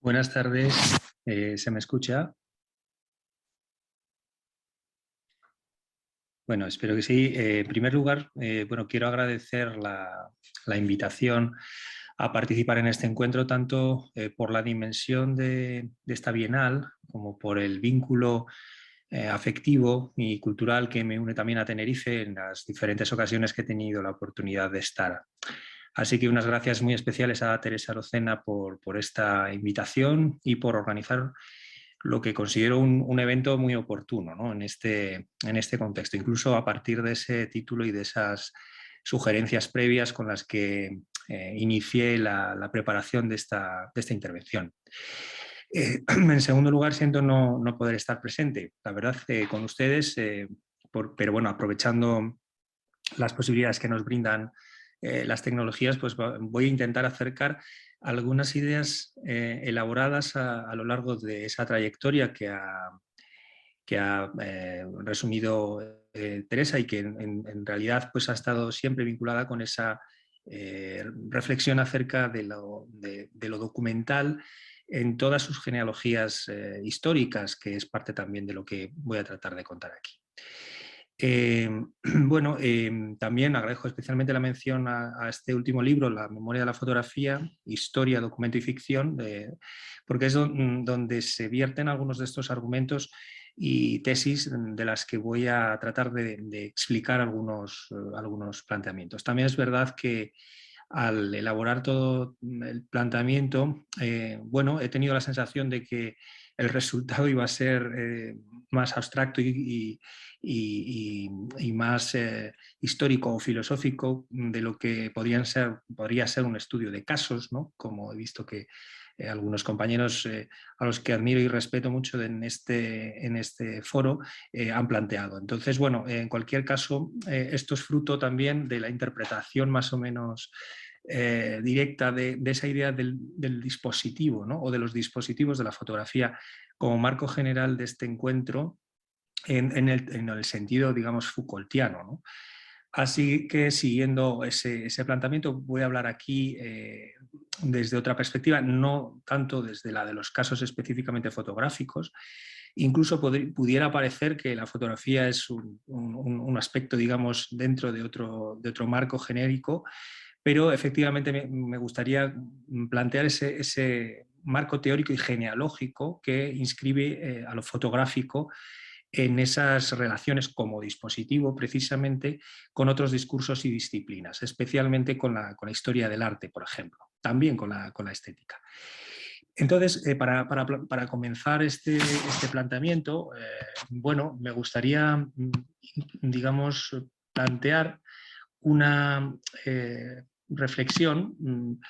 Buenas tardes, ¿se me escucha? Bueno, espero que sí. En primer lugar, bueno, quiero agradecer la invitación a participar en este encuentro, tanto por la dimensión de esta bienal como por el vínculo afectivo y cultural que me une también a Tenerife en las diferentes ocasiones que he tenido la oportunidad de estar. Así que unas gracias muy especiales a Teresa Arocena por esta invitación y por organizar lo que considero un evento muy oportuno, ¿no? en este contexto, incluso a partir de ese título y de esas sugerencias previas con las que inicié la preparación de esta intervención. En segundo lugar, siento no poder estar presente, la verdad, con ustedes, pero bueno, aprovechando las posibilidades que nos brindan las tecnologías, pues voy a intentar acercar algunas ideas elaboradas a lo largo de esa trayectoria que ha resumido Teresa y que en realidad pues, ha estado siempre vinculada con esa reflexión acerca de lo documental en todas sus genealogías históricas, que es parte también de lo que voy a tratar de contar aquí. Bueno, también agradezco especialmente la mención a este último libro, La memoria de la fotografía, historia, documento y ficción, porque es donde se vierten algunos de estos argumentos y tesis de las que voy a tratar de explicar algunos planteamientos. También es verdad que al elaborar todo el planteamiento, bueno, he tenido la sensación de que el resultado iba a ser más abstracto y más histórico o filosófico de lo que podría ser un estudio de casos, ¿no? Como he visto que algunos compañeros a los que admiro y respeto mucho en este foro han planteado. Entonces, bueno, en cualquier caso, esto es fruto también de la interpretación más o menos directa de esa idea del dispositivo, ¿no? O de los dispositivos de la fotografía como marco general de este encuentro en el sentido, digamos, Foucaultiano, ¿no? Así que siguiendo ese planteamiento voy a hablar aquí desde otra perspectiva, no tanto desde la de los casos específicamente fotográficos. Incluso pudiera parecer que la fotografía es un aspecto, digamos, dentro de otro marco genérico, pero efectivamente me gustaría plantear ese marco teórico y genealógico que inscribe a lo fotográfico en esas relaciones como dispositivo precisamente con otros discursos y disciplinas, especialmente con la historia del arte, por ejemplo, también con la estética. Entonces, para comenzar este planteamiento, bueno, me gustaría, digamos, plantear una reflexión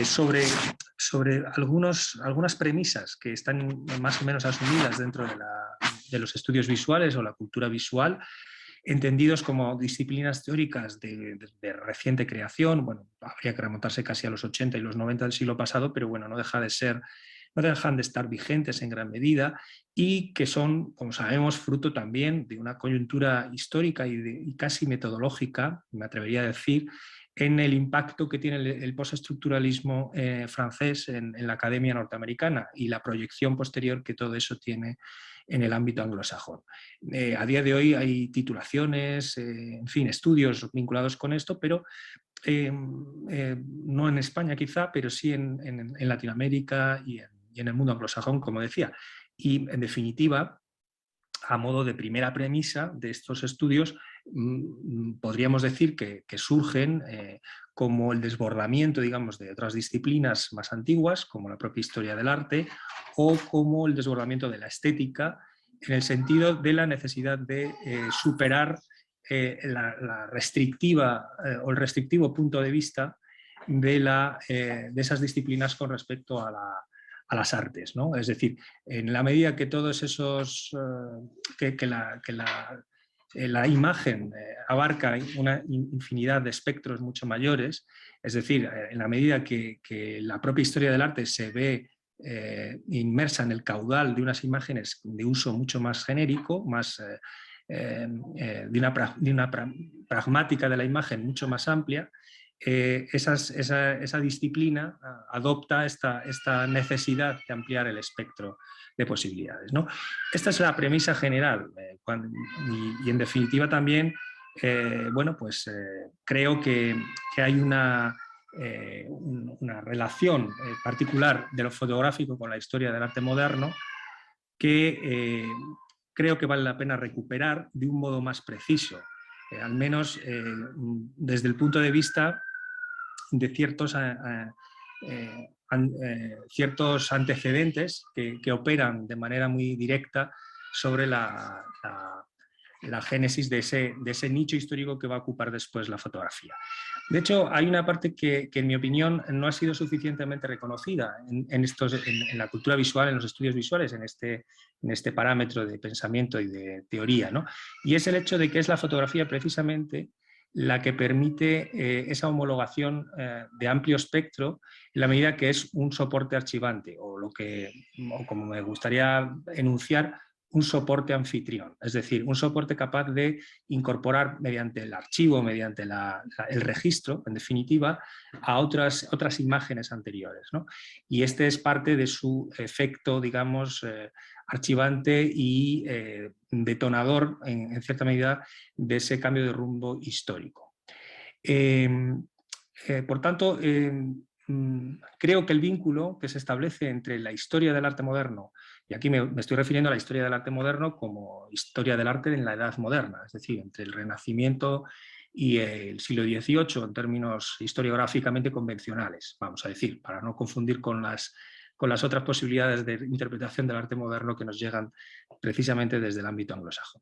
sobre algunas premisas que están más o menos asumidas dentro de los estudios visuales o la cultura visual, entendidos como disciplinas teóricas de reciente creación. Bueno, habría que remontarse casi a los 80 y los 90 del siglo pasado, pero bueno, no dejan de estar vigentes en gran medida y que son, como sabemos, fruto también de una coyuntura histórica y casi metodológica, me atrevería a decir, en el impacto que tiene el postestructuralismo francés en la academia norteamericana y la proyección posterior que todo eso tiene en el ámbito anglosajón. A día de hoy hay titulaciones, en fin, estudios vinculados con esto, pero no en España quizá, pero sí en Latinoamérica y en el mundo anglosajón, como decía. Y en definitiva, a modo de primera premisa de estos estudios, podríamos decir que surgen como el desbordamiento, digamos, de otras disciplinas más antiguas, como la propia historia del arte, o como el desbordamiento de la estética, en el sentido de la necesidad de superar la restrictiva o el restrictivo punto de vista de esas disciplinas con respecto a las artes, ¿no? Es decir, en la medida que todos esos, la imagen abarca una infinidad de espectros mucho mayores, es decir, en la medida que la propia historia del arte se ve inmersa en el caudal de unas imágenes de uso mucho más genérico, más de una pragmática de la imagen mucho más amplia, esa disciplina adopta esta necesidad de ampliar el espectro de posibilidades, ¿no? Esta es la premisa general y en definitiva también, bueno, pues creo que hay una relación particular de lo fotográfico con la historia del arte moderno que creo que vale la pena recuperar de un modo más preciso, al menos desde el punto de vista de ciertos antecedentes que operan de manera muy directa sobre la génesis de ese nicho histórico que va a ocupar después la fotografía. De hecho, hay una parte que en mi opinión no ha sido suficientemente reconocida en la cultura visual, en los estudios visuales, en este parámetro de pensamiento y de teoría, ¿no? Y es el hecho de que es la fotografía precisamente la que permite esa homologación de amplio espectro en la medida que es un soporte archivante o como me gustaría enunciar, un soporte anfitrión, es decir, un soporte capaz de incorporar mediante el archivo, mediante el registro, en definitiva, a otras imágenes anteriores, ¿no? Y este es parte de su efecto, digamos, archivante y detonador, en cierta medida, de ese cambio de rumbo histórico. Por tanto, creo que el vínculo que se establece entre la historia del arte moderno, y aquí me estoy refiriendo a la historia del arte moderno como historia del arte en la Edad Moderna, es decir, entre el Renacimiento y el siglo XVIII en términos historiográficamente convencionales, vamos a decir, para no confundir con las otras posibilidades de interpretación del arte moderno que nos llegan precisamente desde el ámbito anglosajón.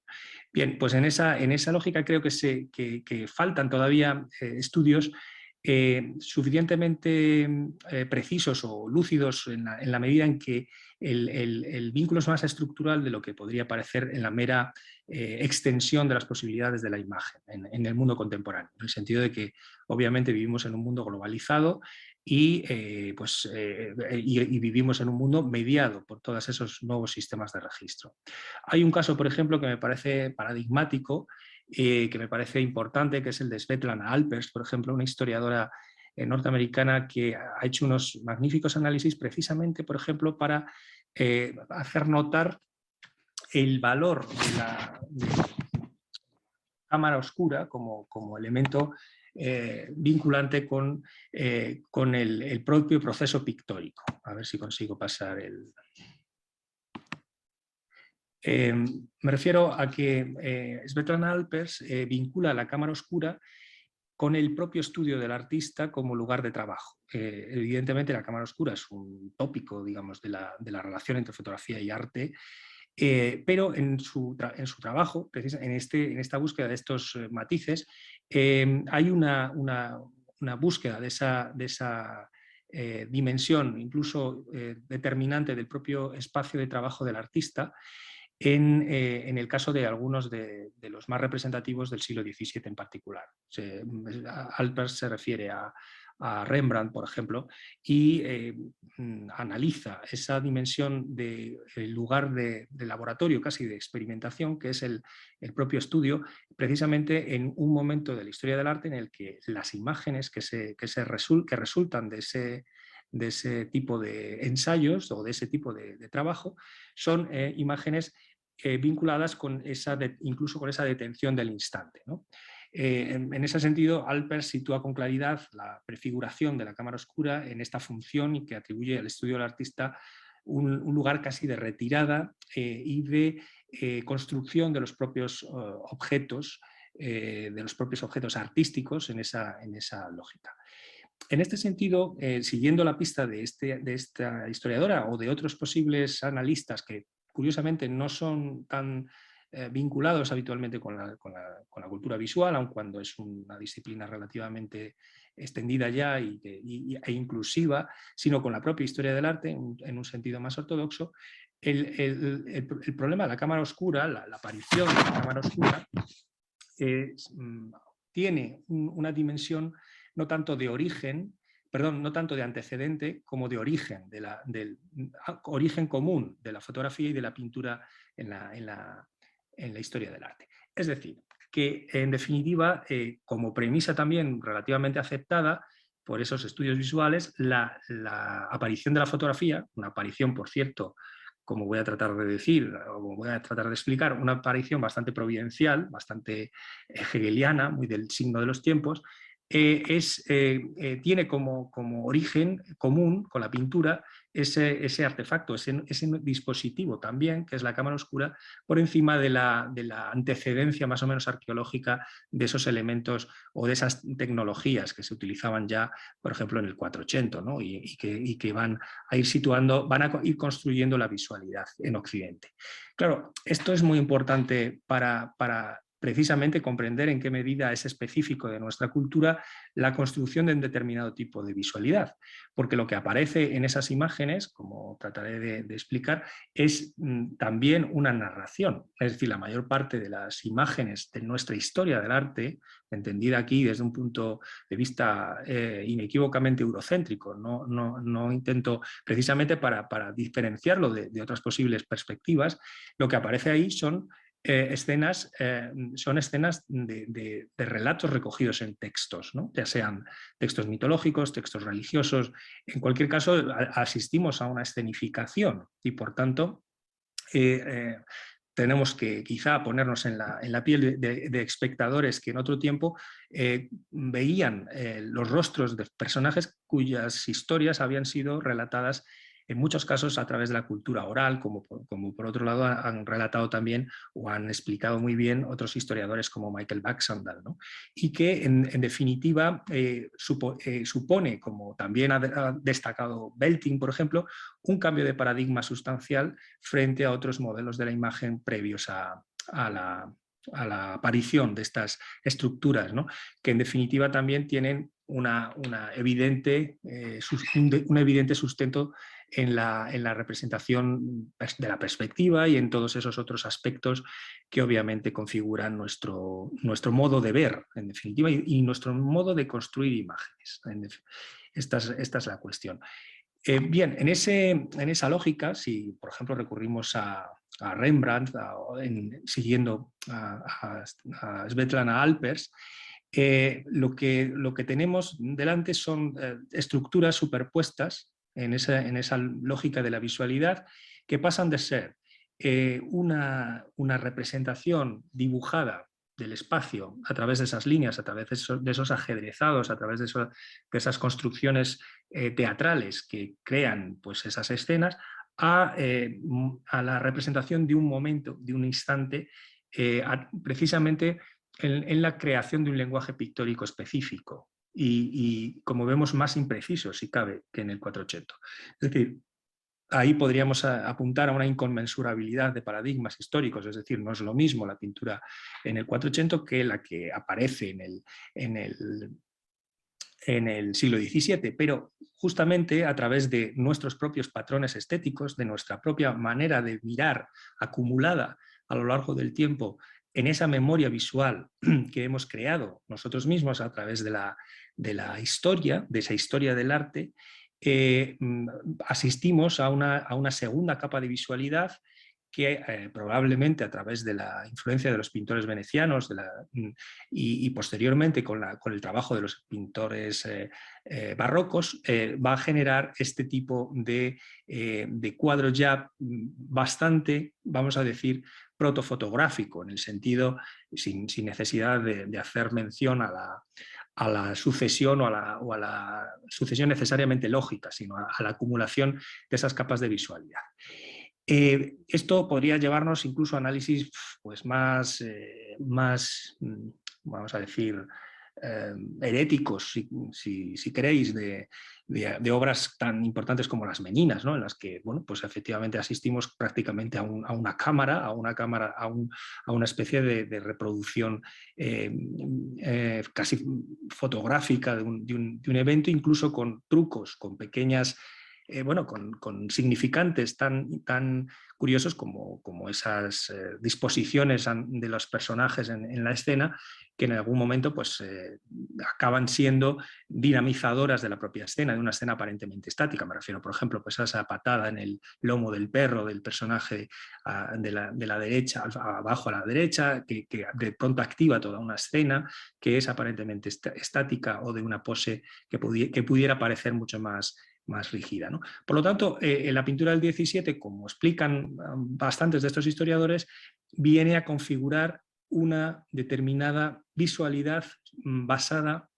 Bien, pues en esa lógica creo que faltan todavía estudios suficientemente precisos o lúcidos en la medida en que el vínculo es más estructural de lo que podría parecer en la mera extensión de las posibilidades de la imagen en el mundo contemporáneo, en el sentido de que obviamente vivimos en un mundo globalizado y vivimos en un mundo mediado por todos esos nuevos sistemas de registro. Hay un caso, por ejemplo, que me parece paradigmático, que me parece importante, que es el de Svetlana Alpers, por ejemplo, una historiadora norteamericana que ha hecho unos magníficos análisis precisamente, por ejemplo, para hacer notar el valor de la cámara oscura como elemento vinculante con el propio proceso pictórico. A ver si consigo pasar el... me refiero a que Svetlana Alpers vincula la cámara oscura con el propio estudio del artista como lugar de trabajo. Evidentemente la cámara oscura es un tópico, digamos, de la relación entre fotografía y arte, pero en su trabajo, en esta búsqueda de estos matices, hay una búsqueda de esa dimensión, incluso determinante del propio espacio de trabajo del artista, en el caso de algunos de los más representativos del siglo XVII en particular. Alpers se refiere a Rembrandt, por ejemplo, y analiza esa dimensión del lugar de laboratorio, casi de experimentación, que es el propio estudio, precisamente en un momento de la historia del arte en el que las imágenes que resultan de ese tipo de ensayos o de ese tipo de trabajo son imágenes vinculadas incluso con esa detención del instante, ¿no? En ese sentido, Alpers sitúa con claridad la prefiguración de la cámara oscura en esta función y que atribuye al estudio del artista un lugar casi de retirada y de construcción de los propios objetos, artísticos en esa lógica. En este sentido, siguiendo la pista de esta historiadora o de otros posibles analistas que curiosamente no son tan vinculados habitualmente con la cultura visual, aun cuando es una disciplina relativamente extendida ya e inclusiva, sino con la propia historia del arte en un sentido más ortodoxo, el problema de la cámara oscura, la aparición de la cámara oscura, tiene una dimensión no tanto de origen, no tanto de antecedente como de origen, del origen común de la fotografía y de la pintura en la historia del arte. Es decir, que en definitiva, como premisa también relativamente aceptada por esos estudios visuales, la aparición de la fotografía, una aparición, por cierto, como voy a tratar de decir, o como voy a tratar de explicar, una aparición bastante providencial, bastante hegeliana, muy del signo de los tiempos, tiene como origen común con la pintura ese artefacto, ese dispositivo también, que es la cámara oscura, por encima de la antecedencia más o menos arqueológica de esos elementos o de esas tecnologías que se utilizaban ya, por ejemplo, en el 480, ¿no? y que van a ir situando, van a ir construyendo la visualidad en Occidente. Claro, esto es muy importante para precisamente comprender en qué medida es específico de nuestra cultura la construcción de un determinado tipo de visualidad, porque lo que aparece en esas imágenes, como trataré de explicar, es también una narración, es decir, la mayor parte de las imágenes de nuestra historia del arte, entendida aquí desde un punto de vista inequívocamente eurocéntrico, no intento precisamente para diferenciarlo de otras posibles perspectivas, lo que aparece ahí son escenas de relatos recogidos en textos, ¿no? Ya sean textos mitológicos, textos religiosos. En cualquier caso, asistimos a una escenificación y, por tanto, tenemos que quizá ponernos en la piel de espectadores que en otro tiempo veían los rostros de personajes cuyas historias habían sido relatadas en muchos casos a través de la cultura oral, como por otro lado han relatado también o han explicado muy bien otros historiadores como Michael Baxandall, ¿no? Y que en definitiva supone, como también ha destacado Belting, por ejemplo, un cambio de paradigma sustancial frente a otros modelos de la imagen previos a la aparición de estas estructuras, ¿no? Que en definitiva también tienen un evidente sustento en la representación de la perspectiva y en todos esos otros aspectos que obviamente configuran nuestro modo de ver, en definitiva, y nuestro modo de construir imágenes. Esta es la cuestión. Bien, en esa lógica, si por ejemplo recurrimos a Rembrandt, siguiendo a Svetlana Alpers, lo que tenemos delante son estructuras superpuestas en esa lógica de la visualidad, que pasan de ser una representación dibujada del espacio a través de esas líneas, a través de esos ajedrezados, a través de esas construcciones teatrales que crean pues, esas escenas, a la representación de un momento, de un instante, precisamente en la creación de un lenguaje pictórico específico y, como vemos, más impreciso, si cabe, que en el 480. Es decir, ahí podríamos apuntar a una inconmensurabilidad de paradigmas históricos, es decir, no es lo mismo la pintura en el 480 que la que aparece en el siglo XVII, pero justamente a través de nuestros propios patrones estéticos, de nuestra propia manera de mirar acumulada a lo largo del tiempo en esa memoria visual que hemos creado nosotros mismos a través de la historia, de esa historia del arte, asistimos a una segunda capa de visualidad que probablemente a través de la influencia de los pintores venecianos y posteriormente con el trabajo de los pintores barrocos va a generar este tipo de cuadro ya bastante, vamos a decir, protofotográfico, en el sentido, sin necesidad de hacer mención a la sucesión o a la sucesión necesariamente lógica, sino a la acumulación de esas capas de visualidad. Esto podría llevarnos incluso a análisis pues, más, vamos a decir, heréticos, si queréis, de obras tan importantes como las Meninas, ¿no? En las que, bueno, pues efectivamente asistimos prácticamente a una cámara, a una especie de reproducción casi fotográfica de un evento, incluso con trucos, con pequeñas bueno, con significantes tan curiosos como esas disposiciones de los personajes en la escena, que en algún momento pues, acaban siendo dinamizadoras de la propia escena, de una escena aparentemente estática. Me refiero, por ejemplo, pues a esa patada en el lomo del perro del personaje de la derecha, abajo a la derecha, que de pronto activa toda una escena que es aparentemente estática o de una pose que pudiera parecer mucho más rígida, ¿no? Por lo tanto, en la pintura del 17, como explican bastantes de estos historiadores, viene a configurar una determinada visualidad basada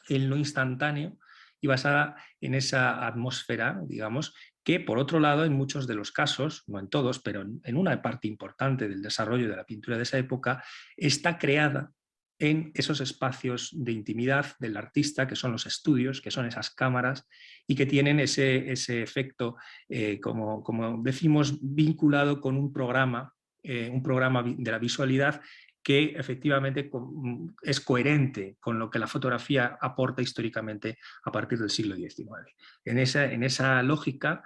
en lo instantáneo y basada en esa atmósfera, digamos, que por otro lado en muchos de los casos, no en todos, pero en una parte importante del desarrollo de la pintura de esa época, está creada en esos espacios de intimidad del artista, que son los estudios, que son esas cámaras, y que tienen ese efecto, como decimos, vinculado con un programa de la visualidad que efectivamente es coherente con lo que la fotografía aporta históricamente a partir del siglo XIX. En esa lógica,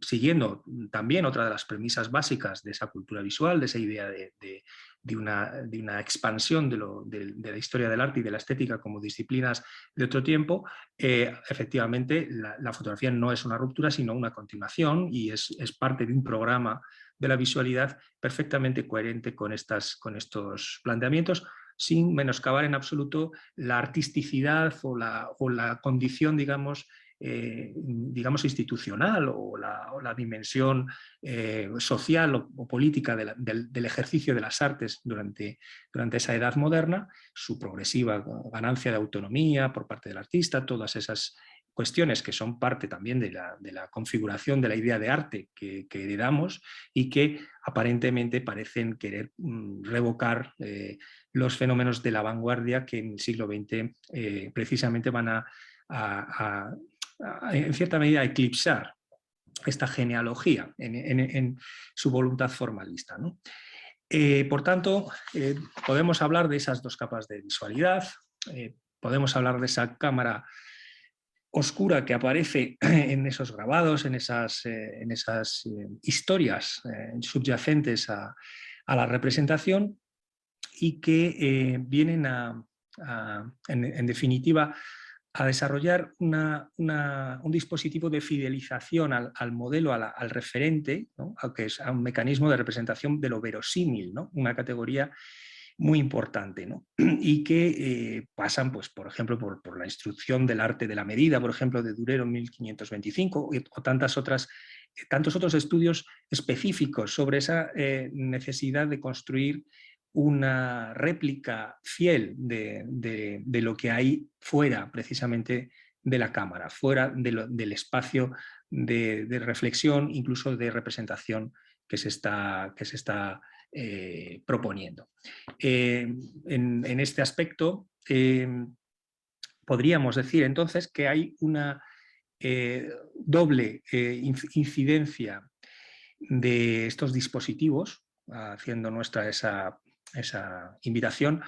siguiendo también otra de las premisas básicas de esa cultura visual, de esa idea de una expansión de la historia del arte y de la estética como disciplinas de otro tiempo, efectivamente la fotografía no es una ruptura, sino una continuación, y es parte de un programa de la visualidad perfectamente coherente con estos planteamientos, sin menoscabar en absoluto la artisticidad o la condición, digamos, institucional o la dimensión social o política del ejercicio de las artes durante esa edad moderna, su progresiva ganancia de autonomía por parte del artista, todas esas cuestiones que son parte también de la configuración de la idea de arte que heredamos y que aparentemente parecen querer revocar los fenómenos de la vanguardia que en el siglo XX precisamente van en cierta medida a eclipsar esta genealogía en su voluntad formalista, ¿no? Por tanto, podemos hablar de esas dos capas de visualidad, podemos hablar de esa cámara oscura que aparece en esos grabados, en esas historias subyacentes a la representación, y que vienen en definitiva a desarrollar un dispositivo de fidelización al modelo, al referente, ¿no? Que es a un mecanismo de representación de lo verosímil, ¿no? Una categoría muy importante, ¿no? Y que pasan, pues, por ejemplo, por la instrucción del arte de la medida, por ejemplo, de Durero en 1525, o tantos otros estudios específicos sobre esa necesidad de construir una réplica fiel de lo que hay fuera, precisamente, de la cámara, fuera del espacio de reflexión, incluso de representación que se está proponiendo. En este aspecto, podríamos decir entonces que hay una doble incidencia de estos dispositivos, haciendo nuestra esa invitación,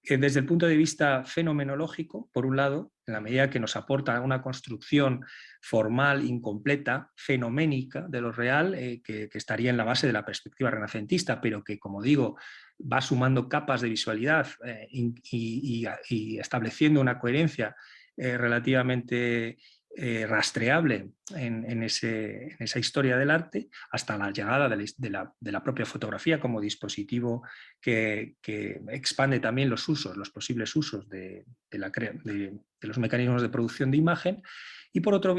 desde el punto de vista fenomenológico, por un lado, en la medida que nos aporta una construcción formal, incompleta, fenoménica de lo real, que estaría en la base de la perspectiva renacentista, pero que, como digo, va sumando capas de visualidad y estableciendo una coherencia relativamente rastreable en esa historia del arte, hasta la llegada de la propia fotografía como dispositivo que expande también los posibles usos de los mecanismos de producción de imagen. Y por otro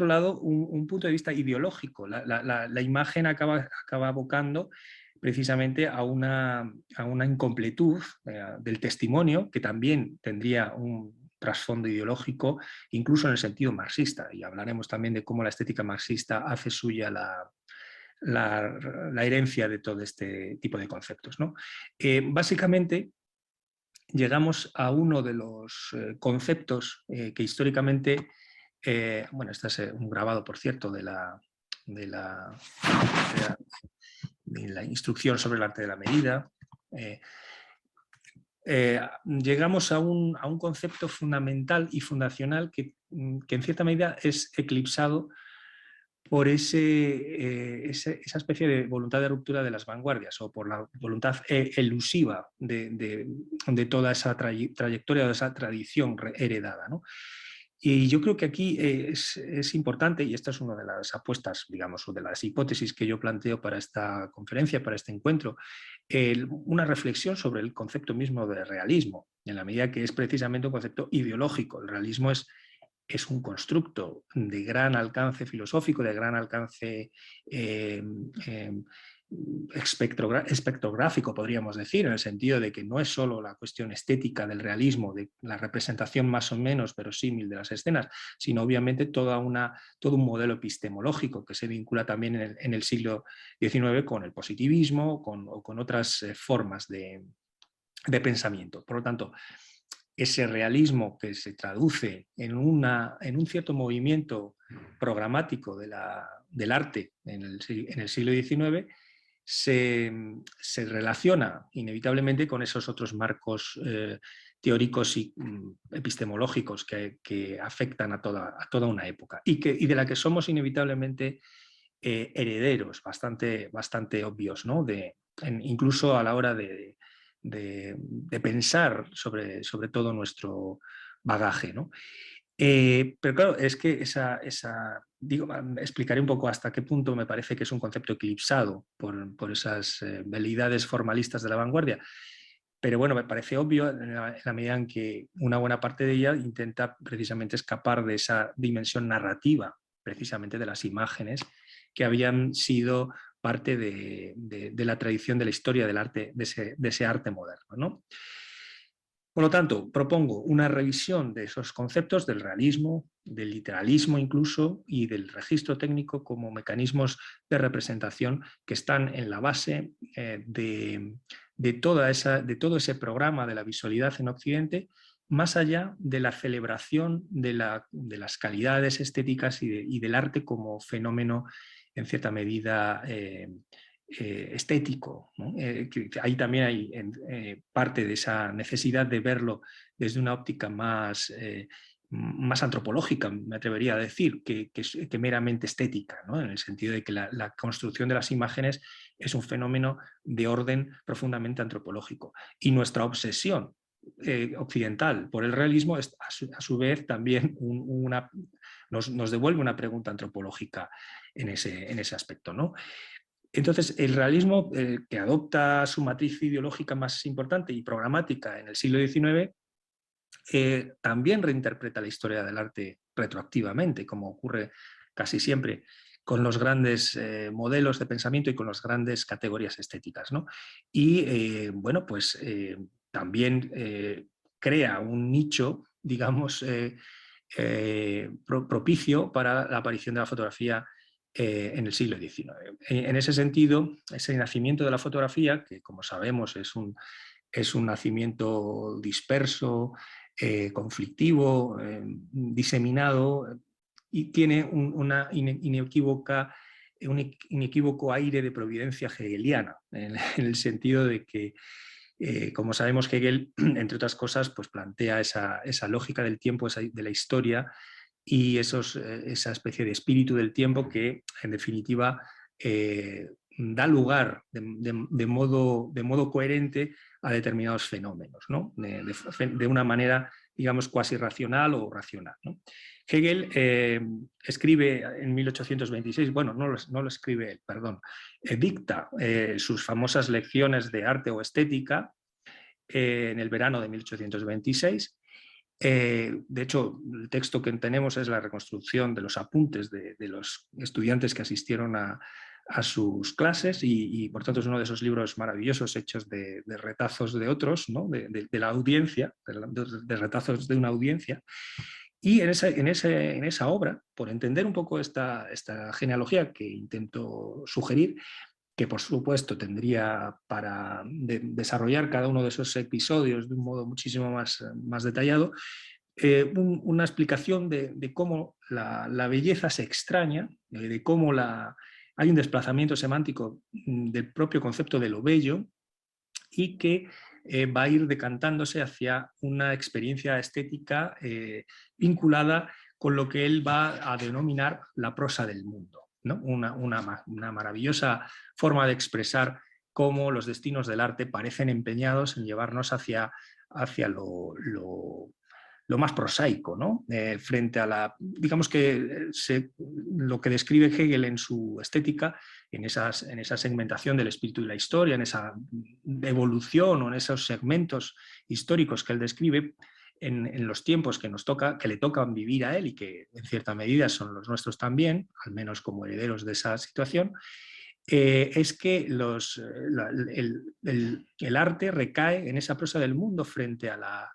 lado, un punto de vista ideológico. La imagen acaba abocando precisamente a una incompletud del testimonio, que también tendría un trasfondo ideológico, incluso en el sentido marxista, y hablaremos también de cómo la estética marxista hace suya la herencia de todo este tipo de conceptos, ¿no? Básicamente, llegamos a uno de los conceptos que históricamente, bueno, este es un grabado, por cierto, de la instrucción sobre el arte de la medida. Llegamos a un concepto fundamental y fundacional que en cierta medida es eclipsado por esa especie de voluntad de ruptura de las vanguardias o por la voluntad elusiva de toda esa trayectoria, de esa tradición heredada, ¿no? Y yo creo que aquí es importante, y esta es una de las apuestas, digamos, o de las hipótesis que yo planteo para esta conferencia, para este encuentro, una reflexión sobre el concepto mismo de realismo, en la medida que es precisamente un concepto ideológico. El realismo es un constructo de gran alcance filosófico, de gran alcance eh, eh, espectrográfico, podríamos decir, en el sentido de que no es solo la cuestión estética del realismo, de la representación más o menos verosímil de las escenas, sino obviamente todo un modelo epistemológico que se vincula también en el siglo XIX con el positivismo o con otras formas de pensamiento. Por lo tanto, ese realismo que se traduce en un cierto movimiento programático del arte en el siglo XIX se relaciona inevitablemente con esos otros marcos teóricos y epistemológicos que afectan a toda una época y de la que somos inevitablemente herederos bastante obvios, ¿no? Incluso a la hora de pensar sobre todo nuestro bagaje, ¿no? Pero claro, es que digo, explicaré un poco hasta qué punto me parece que es un concepto eclipsado por esas veleidades formalistas de la vanguardia. Pero bueno, me parece obvio en la medida en que una buena parte de ella intenta precisamente escapar de esa dimensión narrativa, precisamente de las imágenes que habían sido parte de la tradición de la historia del arte, de ese arte moderno, ¿no? Por lo tanto, propongo una revisión de esos conceptos del realismo, del literalismo incluso, y del registro técnico como mecanismos de representación que están en la base de todo ese programa de la visualidad en Occidente, más allá de la celebración de las calidades estéticas y del arte como fenómeno, en cierta medida, estético, ¿no? Ahí también hay parte de esa necesidad de verlo desde una óptica más antropológica, me atrevería a decir, que meramente estética, ¿no? En el sentido de que la construcción de las imágenes es un fenómeno de orden profundamente antropológico. Y nuestra obsesión occidental por el realismo es a su vez también nos devuelve una pregunta antropológica en ese aspecto, ¿no? Entonces, el realismo, que adopta su matriz ideológica más importante y programática en el siglo XIX, también reinterpreta la historia del arte retroactivamente, como ocurre casi siempre con los grandes modelos de pensamiento y con las grandes categorías estéticas, ¿no? Y bueno, pues también crea un nicho, digamos, propicio para la aparición de la fotografía en el siglo XIX. En ese sentido, ese nacimiento de la fotografía, que como sabemos es un nacimiento disperso, conflictivo, diseminado, y tiene un inequívoco aire de providencia hegeliana, en el sentido de que como sabemos, Hegel, entre otras cosas, pues plantea esa lógica del tiempo, de la historia y esa especie de espíritu del tiempo que, en definitiva, da lugar de modo coherente a determinados fenómenos, ¿no? De una manera, digamos, cuasi racional o racional, ¿no? Hegel escribe en 1826, bueno, no lo escribe él, perdón, dicta sus famosas lecciones de arte o estética en el verano de 1826. De hecho, el texto que tenemos es la reconstrucción de los apuntes de los estudiantes que asistieron a sus clases y, por tanto, es uno de esos libros maravillosos hechos de retazos de otros, ¿no? de la audiencia, de retazos de una audiencia. Y en esa obra, por entender un poco esta genealogía que intento sugerir, que por supuesto tendría para desarrollar cada uno de esos episodios de un modo muchísimo más detallado, una explicación de cómo la belleza se extraña, de cómo hay un desplazamiento semántico del propio concepto de lo bello y que va a ir decantándose hacia una experiencia estética vinculada con lo que él va a denominar la prosa del mundo. ¿no? Una maravillosa forma de expresar cómo los destinos del arte parecen empeñados en llevarnos hacia lo más prosaico, ¿no? Frente a digamos que lo que describe Hegel en su estética, en esa segmentación del espíritu y la historia, en esa evolución o en esos segmentos históricos que él describe, en los tiempos que le tocan vivir a él y que en cierta medida son los nuestros también, al menos como herederos de esa situación, es que el arte recae en esa prosa del mundo frente a la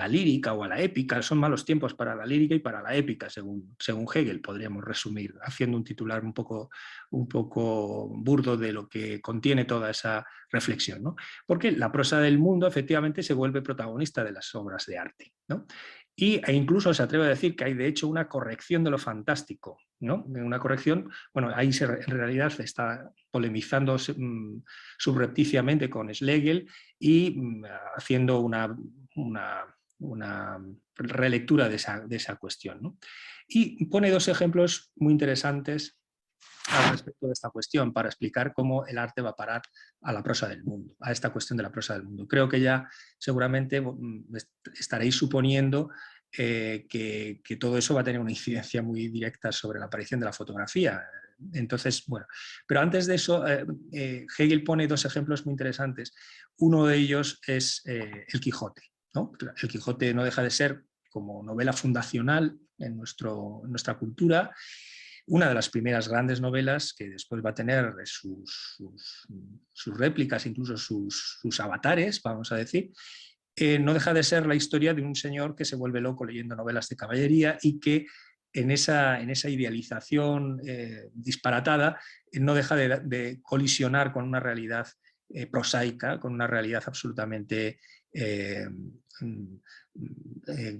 lírica o a la épica. Son malos tiempos para la lírica y para la épica, según Hegel, podríamos resumir, haciendo un titular un poco burdo de lo que contiene toda esa reflexión, ¿no? Porque la prosa del mundo efectivamente se vuelve protagonista de las obras de arte, ¿no? E incluso se atreve a decir que hay de hecho una corrección de lo fantástico, ¿no? Una corrección, bueno, ahí en realidad se está polemizando subrepticiamente con Schlegel y haciendo una relectura de esa cuestión, ¿no? Y pone dos ejemplos muy interesantes al respecto de esta cuestión para explicar cómo el arte va a parar a la prosa del mundo, a esta cuestión de la prosa del mundo. Creo que ya seguramente estaréis suponiendo que todo eso va a tener una incidencia muy directa sobre la aparición de la fotografía. Entonces, bueno, pero antes de eso, Hegel pone dos ejemplos muy interesantes. Uno de ellos es el Quijote, ¿no? El Quijote no deja de ser como novela fundacional en nuestra cultura, una de las primeras grandes novelas que después va a tener sus réplicas, incluso sus avatares, vamos a decir. No deja de ser la historia de un señor que se vuelve loco leyendo novelas de caballería y que en esa idealización disparatada no deja de colisionar con una realidad prosaica, con una realidad absolutamente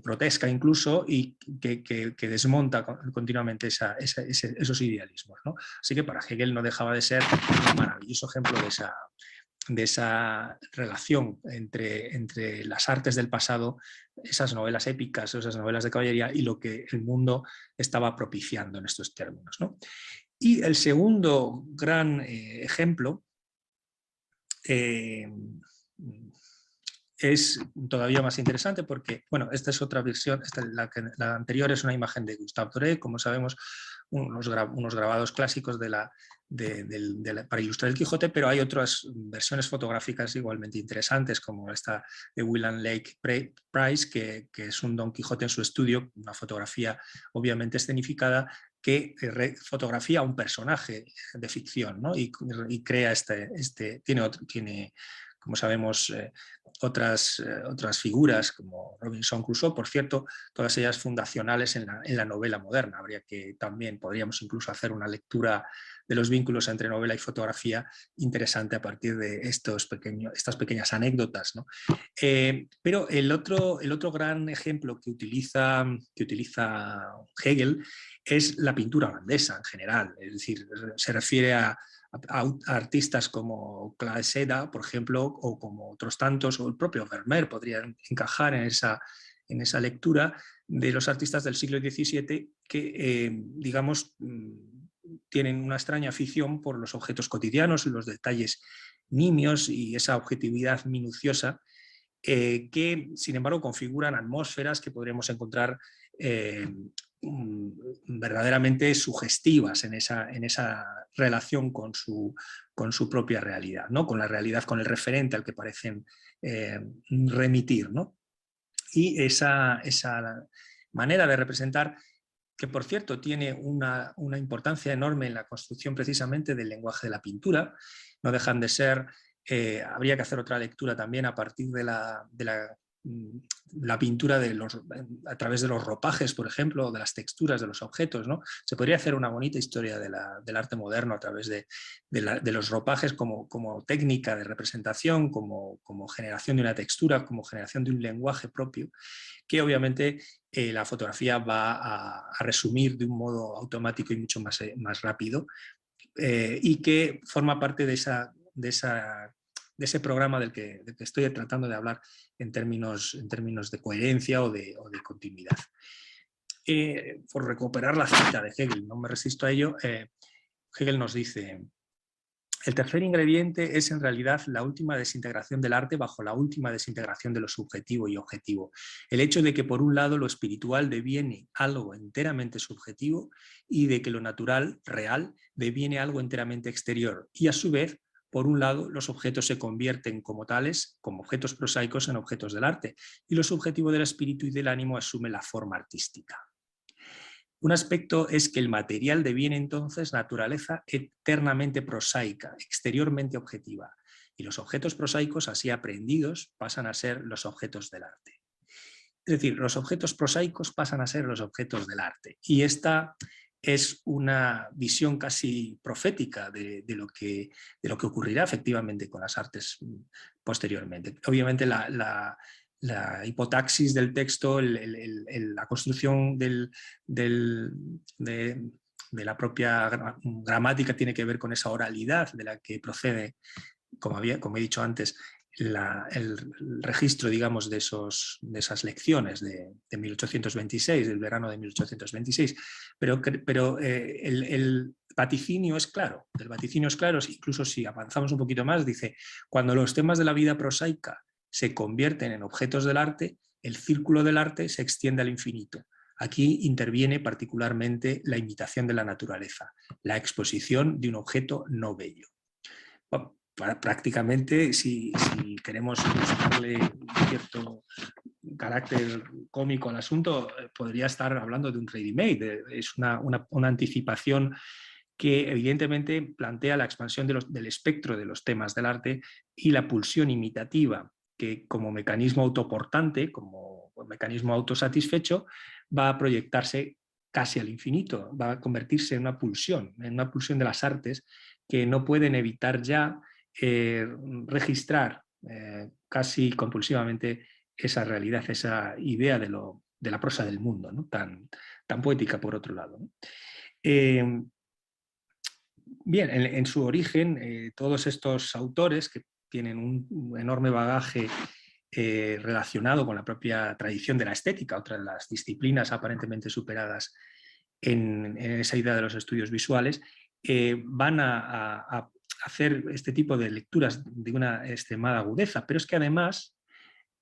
grotesca incluso, y que desmonta continuamente esos idealismos, ¿no? Así que para Hegel no dejaba de ser un maravilloso ejemplo de esa relación entre las artes del pasado, esas novelas épicas, esas novelas de caballería, y lo que el mundo estaba propiciando en estos términos, ¿no? Y el segundo gran ejemplo es todavía más interesante porque, bueno, esta es otra versión, la anterior es una imagen de Gustave Doré, como sabemos, unos grabados clásicos para ilustrar el Quijote, pero hay otras versiones fotográficas igualmente interesantes, como esta de William Lake Price, que es un Don Quijote en su estudio, una fotografía obviamente escenificada, que fotografía a un personaje de ficción, ¿no? y crea tiene como sabemos, otras figuras como Robinson Crusoe, por cierto, todas ellas fundacionales en la novela moderna. Podríamos incluso hacer una lectura de los vínculos entre novela y fotografía interesante a partir de estas pequeñas anécdotas, ¿no? Pero el otro gran ejemplo que utiliza Hegel es la pintura holandesa en general, es decir, se refiere a artistas como Claes Seda, por ejemplo, o como otros tantos, o el propio Vermeer podrían encajar en esa lectura de los artistas del siglo XVII que, digamos, tienen una extraña afición por los objetos cotidianos, los detalles nimios y esa objetividad minuciosa que, sin embargo, configuran atmósferas que podríamos encontrar verdaderamente sugestivas en esa relación con su propia realidad, ¿no? Con la realidad, con el referente al que parecen remitir, ¿no? Y esa manera de representar, que por cierto tiene una importancia enorme en la construcción precisamente del lenguaje de la pintura, no dejan de ser, habría que hacer otra lectura también a partir de la pintura a través de los ropajes, por ejemplo, o de las texturas de los objetos, ¿no? Se podría hacer una bonita historia del arte moderno a través de los ropajes como técnica de representación, como generación de una textura, como generación de un lenguaje propio, que obviamente la fotografía va a resumir de un modo automático y mucho más rápido, y que forma parte de ese programa del que estoy tratando de hablar en términos de coherencia o de continuidad. Por recuperar la cita de Hegel, no me resisto a ello, Hegel nos dice: el tercer ingrediente es en realidad la última desintegración del arte bajo la última desintegración de lo subjetivo y objetivo. El hecho de que por un lado lo espiritual deviene algo enteramente subjetivo y de que lo natural, real, deviene algo enteramente exterior. Y a su vez, por un lado, los objetos se convierten como tales, como objetos prosaicos, en objetos del arte, y lo subjetivo del espíritu y del ánimo asume la forma artística. Un aspecto es que el material deviene entonces naturaleza eternamente prosaica, exteriormente objetiva, y los objetos prosaicos, así aprendidos, pasan a ser los objetos del arte. Es decir, los objetos prosaicos pasan a ser los objetos del arte. Y esta es una visión casi profética de lo que ocurrirá efectivamente con las artes posteriormente. Obviamente la hipotaxis del texto, la construcción de la propia gramática tiene que ver con esa oralidad de la que procede, como he dicho antes, el registro, digamos, de esas lecciones de 1826, del verano de 1826, pero el vaticinio es claro, incluso si avanzamos un poquito más, dice: cuando los temas de la vida prosaica se convierten en objetos del arte, el círculo del arte se extiende al infinito. Aquí interviene particularmente la imitación de la naturaleza, la exposición de un objeto no bello. Bueno, prácticamente, si queremos buscarle cierto carácter cómico al asunto, podría estar hablando de un ready-made. Es una anticipación que evidentemente plantea la expansión del espectro de los temas del arte y la pulsión imitativa, que como mecanismo autoportante, como mecanismo autosatisfecho, va a proyectarse casi al infinito, va a convertirse en una pulsión de las artes que no pueden evitar ya registrar casi compulsivamente esa realidad, esa idea de la prosa del mundo, ¿no? tan poética por otro lado, ¿no? Bien, en su origen, todos estos autores que tienen un enorme bagaje relacionado con la propia tradición de la estética, otra de las disciplinas aparentemente superadas en esa idea de los estudios visuales, van a hacer este tipo de lecturas de una extremada agudeza, pero es que además,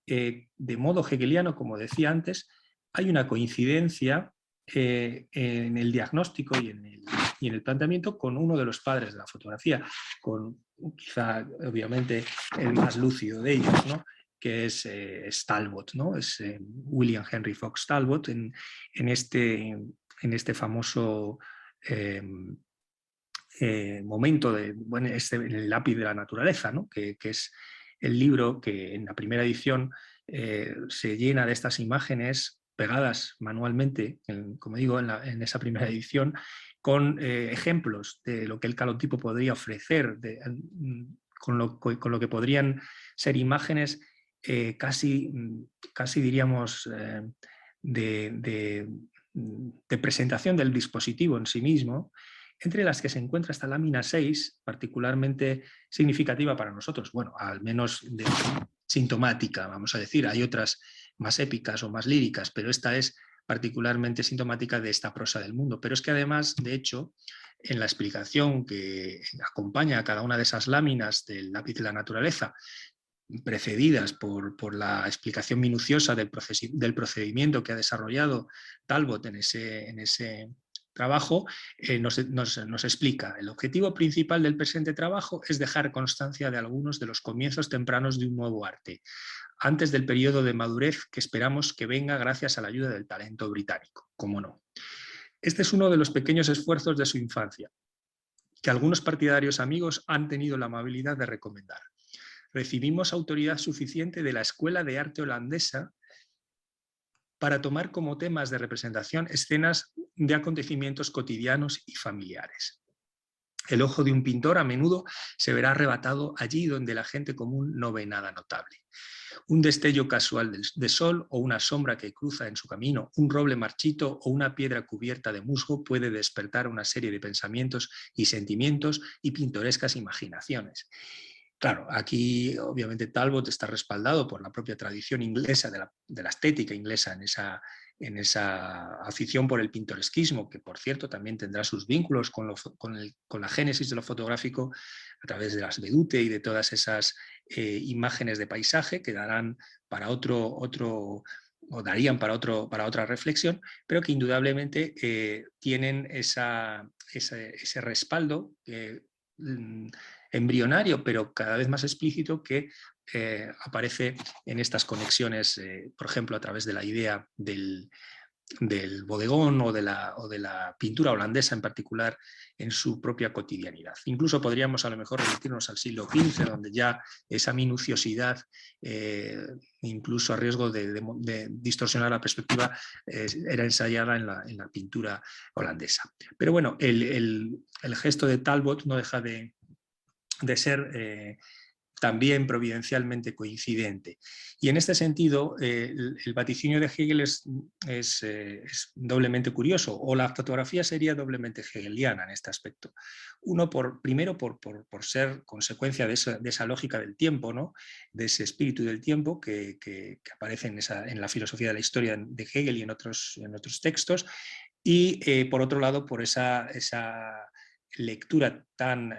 de modo hegeliano, como decía antes, hay una coincidencia en el diagnóstico y en el planteamiento con uno de los padres de la fotografía, con quizá obviamente el más lúcido de ellos, ¿no? Que es Talbot, ¿no? Es William Henry Fox Talbot en este famoso momento de el lápiz de la naturaleza, ¿no? que es el libro que en la primera edición se llena de estas imágenes pegadas manualmente, como digo, en esa primera edición, con ejemplos de lo que el calotipo podría ofrecer, con lo que podrían ser imágenes casi diríamos, de presentación del dispositivo en sí mismo, entre las que se encuentra esta lámina 6, particularmente significativa para nosotros, bueno, al menos sintomática, vamos a decir. Hay otras más épicas o más líricas, pero esta es particularmente sintomática de esta prosa del mundo. Pero es que además, de hecho, en la explicación que acompaña a cada una de esas láminas del lápiz de la naturaleza, precedidas por la explicación minuciosa del procedimiento que ha desarrollado Talbot en ese trabajo, nos explica: el objetivo principal del presente trabajo es dejar constancia de algunos de los comienzos tempranos de un nuevo arte, antes del periodo de madurez que esperamos que venga gracias a la ayuda del talento británico, cómo no. Este es uno de los pequeños esfuerzos de su infancia, que algunos partidarios amigos han tenido la amabilidad de recomendar. Recibimos autoridad suficiente de la Escuela de Arte Holandesa para tomar como temas de representación escenas de acontecimientos cotidianos y familiares. El ojo de un pintor a menudo se verá arrebatado allí donde la gente común no ve nada notable. Un destello casual de sol o una sombra que cruza en su camino, un roble marchito o una piedra cubierta de musgo puede despertar una serie de pensamientos y sentimientos y pintorescas imaginaciones. Claro, aquí obviamente Talbot está respaldado por la propia tradición inglesa, de la estética inglesa, en esa afición por el pintoresquismo, que por cierto también tendrá sus vínculos con la génesis de lo fotográfico a través de las vedute y de todas esas imágenes de paisaje que darán para o darían para otra reflexión, pero que indudablemente tienen ese respaldo embrionario, pero cada vez más explícito, que aparece en estas conexiones, por ejemplo, a través de la idea del bodegón o de la pintura holandesa en particular en su propia cotidianidad. Incluso podríamos a lo mejor remitirnos al siglo XV, donde ya esa minuciosidad, incluso a riesgo de distorsionar la perspectiva, era ensayada en la pintura holandesa. Pero bueno, el gesto de Talbot no deja de ser también providencialmente coincidente. Y en este sentido, el vaticinio de Hegel es doblemente curioso, o la fotografía sería doblemente hegeliana en este aspecto. Uno, primero por ser consecuencia de esa lógica del tiempo, ¿no? De ese espíritu del tiempo que aparece en la filosofía de la historia de Hegel y en otros textos, y por otro lado por esa lectura tan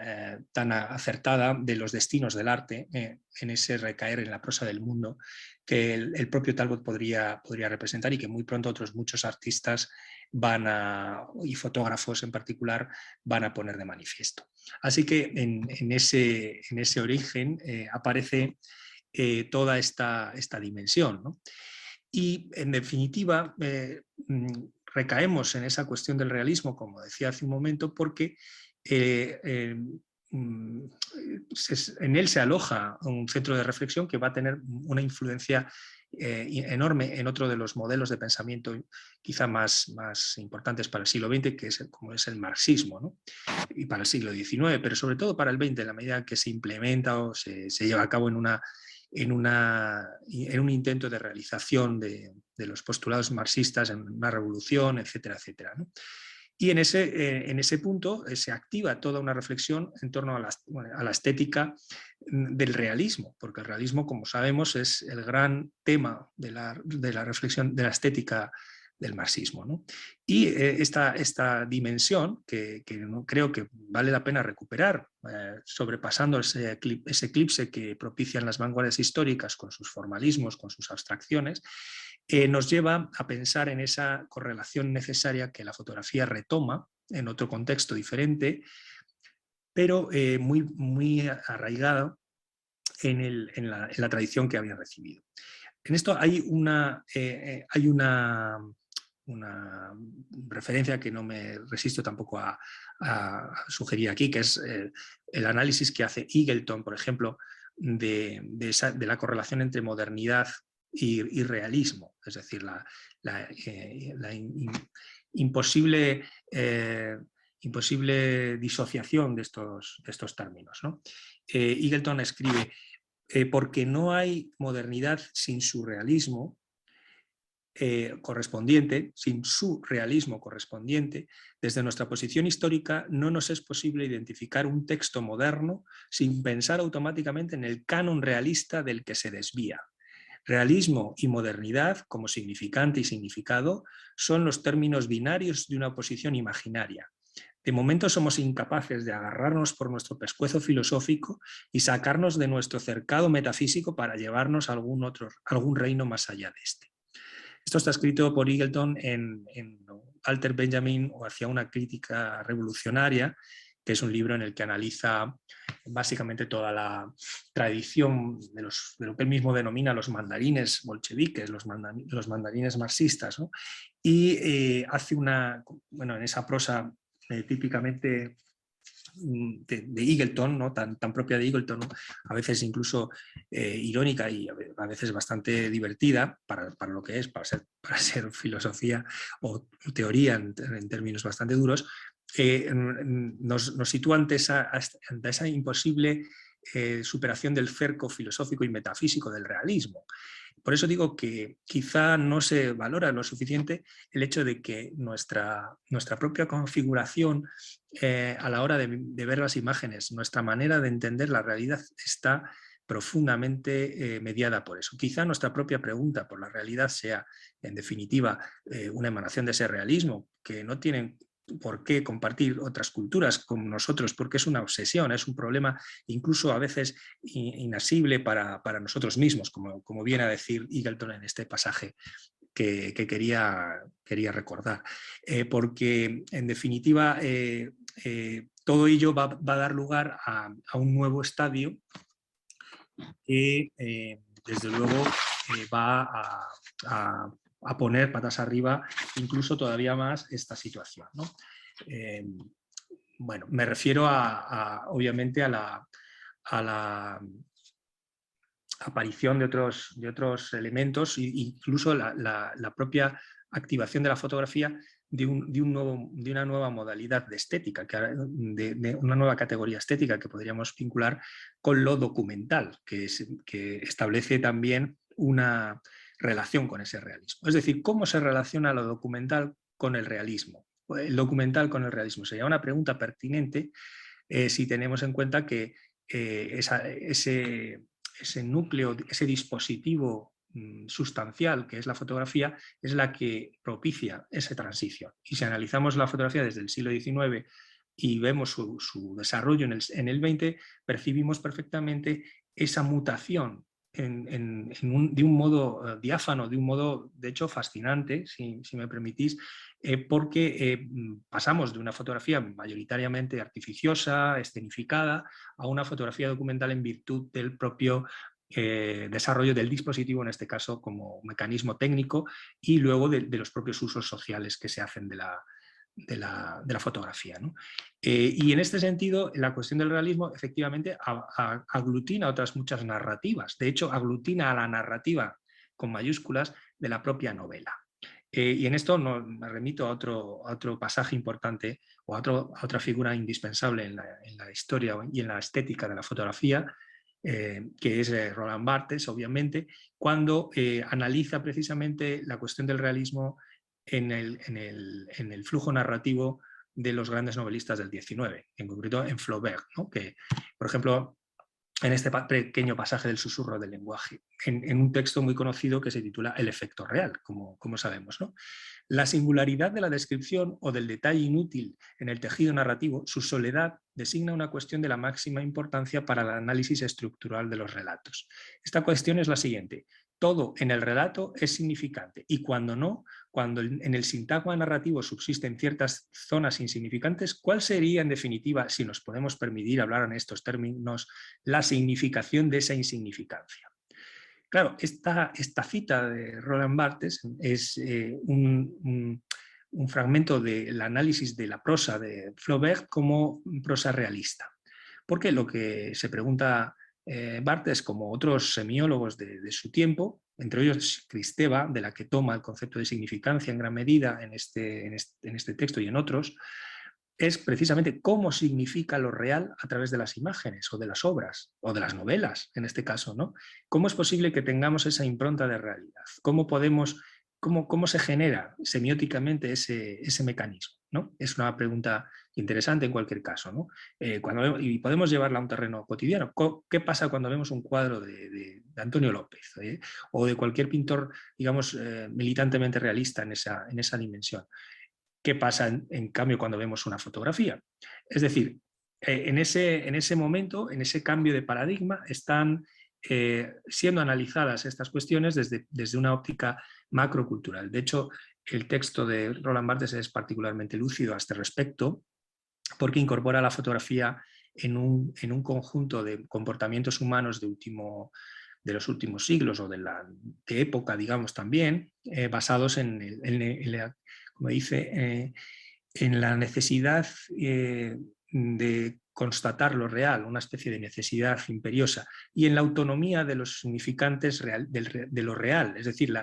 acertada de los destinos del arte en ese recaer en la prosa del mundo que el propio Talbot podría representar, y que muy pronto muchos artistas y fotógrafos en particular van a poner de manifiesto. Así que en ese origen aparece toda esta dimensión, ¿no? Y en definitiva recaemos en esa cuestión del realismo, como decía hace un momento, porque en él se aloja un centro de reflexión que va a tener una influencia enorme en otro de los modelos de pensamiento quizá más importantes para el siglo XX, como es el marxismo, ¿no? Y para el siglo XIX, pero sobre todo para el XX, en la medida que se implementa o se lleva a cabo en un intento de realización de los postulados marxistas, en una revolución, etcétera, etcétera, ¿no? Y en ese punto se activa toda una reflexión en torno a la estética del realismo, porque el realismo, como sabemos, es el gran tema de la reflexión de la estética del marxismo, ¿no? Y esta dimensión que creo que vale la pena recuperar, sobrepasando ese eclipse que propician las vanguardias históricas con sus formalismos, con sus abstracciones, nos lleva a pensar en esa correlación necesaria que la fotografía retoma en otro contexto diferente, pero muy arraigada en la tradición que había recibido. En esto hay una referencia que no me resisto tampoco a sugerir aquí, que es el análisis que hace Eagleton, por ejemplo, de la correlación entre modernidad y realismo, es decir, la imposible disociación de estos términos, ¿no? Eagleton escribe: porque no hay modernidad sin su realismo correspondiente, sin su realismo correspondiente, desde nuestra posición histórica no nos es posible identificar un texto moderno sin pensar automáticamente en el canon realista del que se desvía. Realismo y modernidad, como significante y significado, son los términos binarios de una posición imaginaria. De momento somos incapaces de agarrarnos por nuestro pescuezo filosófico y sacarnos de nuestro cercado metafísico para llevarnos a algún reino más allá de este. Esto está escrito por Eagleton en Alter Benjamin o hacia una crítica revolucionaria, que es un libro en el que analiza básicamente toda la tradición de lo que él mismo denomina los mandarines bolcheviques, los mandarines marxistas, ¿no? Y hace en esa prosa típicamente de Eagleton, ¿no? tan propia de Eagleton, ¿no? A veces incluso irónica y a veces bastante divertida para lo que es, para ser filosofía o teoría en términos bastante duros, nos sitúa ante esa imposible superación del cerco filosófico y metafísico del realismo. Por eso digo que quizá no se valora lo suficiente el hecho de que nuestra propia configuración a la hora de ver las imágenes, nuestra manera de entender la realidad está profundamente mediada por eso. Quizá nuestra propia pregunta por la realidad sea, en definitiva, una emanación de ese realismo, que no tienen por qué compartir otras culturas con nosotros, porque es una obsesión, es un problema incluso a veces inasible para nosotros mismos, como viene a decir Eagleton en este pasaje que quería recordar. Porque, en definitiva, todo ello va a dar lugar a un nuevo estadio que, desde luego, va a poner patas arriba incluso todavía más esta situación, ¿no? Bueno, me refiero obviamente a la aparición de otros elementos e incluso la propia activación de la fotografía de una nueva modalidad de estética, de una nueva categoría estética que podríamos vincular con lo documental, que establece también una relación con ese realismo. Es decir, ¿cómo se relaciona lo documental con el realismo? El documental con el realismo sería una pregunta pertinente si tenemos en cuenta que ese núcleo, ese dispositivo sustancial que es la fotografía, es la que propicia esa transición. Y si analizamos la fotografía desde el siglo XIX y vemos su desarrollo en el XX, percibimos perfectamente esa mutación de un modo diáfano, de un modo de hecho fascinante, si me permitís, porque pasamos de una fotografía mayoritariamente artificiosa, escenificada, a una fotografía documental en virtud del propio desarrollo del dispositivo, en este caso como mecanismo técnico, y luego de los propios usos sociales que se hacen de la fotografía, ¿no? Y en este sentido, la cuestión del realismo efectivamente aglutina otras muchas narrativas. De hecho, aglutina a la narrativa con mayúsculas de la propia novela. Y en esto me remito a otro pasaje importante o a otra figura indispensable en la historia y en la estética de la fotografía, que es Roland Barthes, obviamente, cuando analiza precisamente la cuestión del realismo en el flujo narrativo de los grandes novelistas del XIX, en concreto en Flaubert, ¿no? Que, por ejemplo, en este pequeño pasaje del susurro del lenguaje, en un texto muy conocido que se titula El efecto real, como sabemos, ¿no? La singularidad de la descripción o del detalle inútil en el tejido narrativo, su soledad, designa una cuestión de la máxima importancia para el análisis estructural de los relatos. Esta cuestión es la siguiente: todo en el relato es significante y cuando no, cuando en el sintagma narrativo subsisten ciertas zonas insignificantes, ¿cuál sería en definitiva, si nos podemos permitir hablar en estos términos, la significación de esa insignificancia? Claro, esta cita de Roland Barthes es un fragmento del análisis de la prosa de Flaubert como prosa realista. Porque lo que se pregunta Barthes, como otros semiólogos de su tiempo, entre ellos Kristeva, de la que toma el concepto de significancia en gran medida en este texto y en otros, es precisamente cómo significa lo real a través de las imágenes o de las obras o de las novelas, en este caso, ¿no? ¿Cómo es posible que tengamos esa impronta de realidad? ¿Cómo se genera semióticamente ese mecanismo, ¿no? Es una pregunta interesante en cualquier caso, ¿no? Y podemos llevarla a un terreno cotidiano. ¿Qué pasa cuando vemos un cuadro de Antonio López o de cualquier pintor, digamos, militantemente realista en esa dimensión? ¿Qué pasa en cambio cuando vemos una fotografía? Es decir, en ese momento, en ese cambio de paradigma, están siendo analizadas estas cuestiones desde una óptica macrocultural. De hecho, el texto de Roland Barthes es particularmente lúcido a este respecto, porque incorpora la fotografía en un conjunto de comportamientos humanos de los últimos siglos o de época, digamos, también, basados como dice, en la necesidad de constatar lo real, una especie de necesidad imperiosa, y en la autonomía de los significantes de lo real, es decir,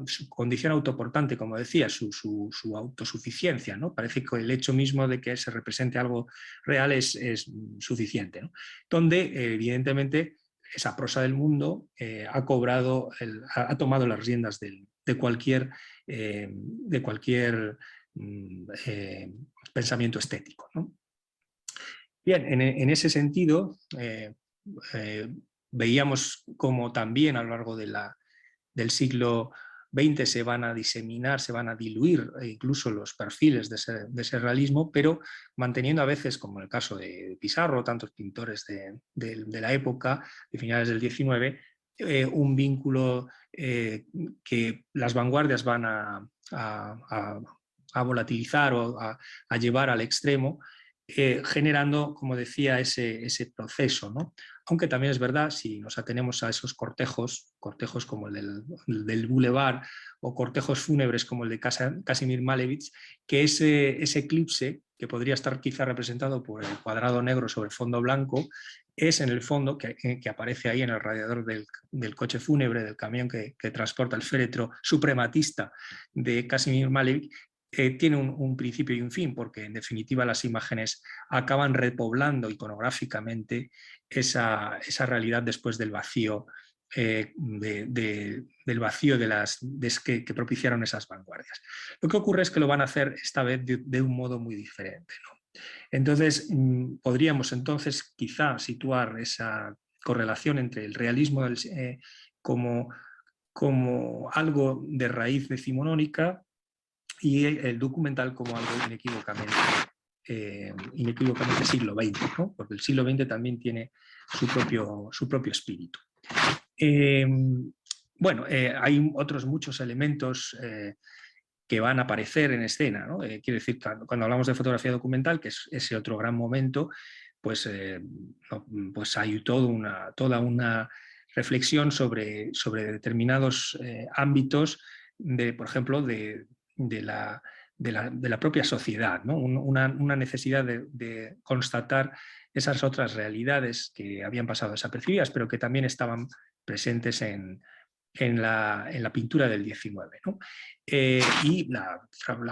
su condición autoportante, como decía, su autosuficiencia, ¿no? Parece que el hecho mismo de que se represente algo real es suficiente, ¿no? Donde, evidentemente, esa prosa del mundo ha tomado las riendas de cualquier pensamiento estético, ¿no? Bien, en ese sentido, veíamos cómo también a lo largo del siglo XX se van a diseminar, se van a diluir incluso los perfiles de ese realismo, pero manteniendo a veces, como en el caso de Pizarro, tantos pintores de la época, de finales del XIX, un vínculo que las vanguardias van a volatilizar o a llevar al extremo, generando, como decía, ese proceso, ¿no? Aunque también es verdad, si nos atenemos a esos cortejos como el del Boulevard o cortejos fúnebres como el de Casimir Malevich, que ese eclipse, que podría estar quizá representado por el cuadrado negro sobre fondo blanco, es en el fondo que aparece ahí en el radiador del coche fúnebre, del camión que transporta el féretro suprematista de Casimir Malevich, tiene un principio y un fin, porque en definitiva las imágenes acaban repoblando iconográficamente esa realidad después del vacío, del vacío que propiciaron esas vanguardias. Lo que ocurre es que lo van a hacer esta vez de un modo muy diferente, ¿no? Entonces, podríamos entonces quizá situar esa correlación entre el realismo como algo de raíz decimonónica y el documental como algo inequívocamente siglo XX, ¿no? Porque el siglo XX también tiene su propio espíritu. Bueno, hay otros muchos elementos que van a aparecer en escena, ¿no? Quiero decir, cuando hablamos de fotografía documental, que es ese otro gran momento, pues hay toda una reflexión sobre determinados ámbitos, por ejemplo, de la propia sociedad, ¿no? Una necesidad de constatar esas otras realidades que habían pasado desapercibidas, pero que también estaban presentes en la pintura del 19, ¿no? Y la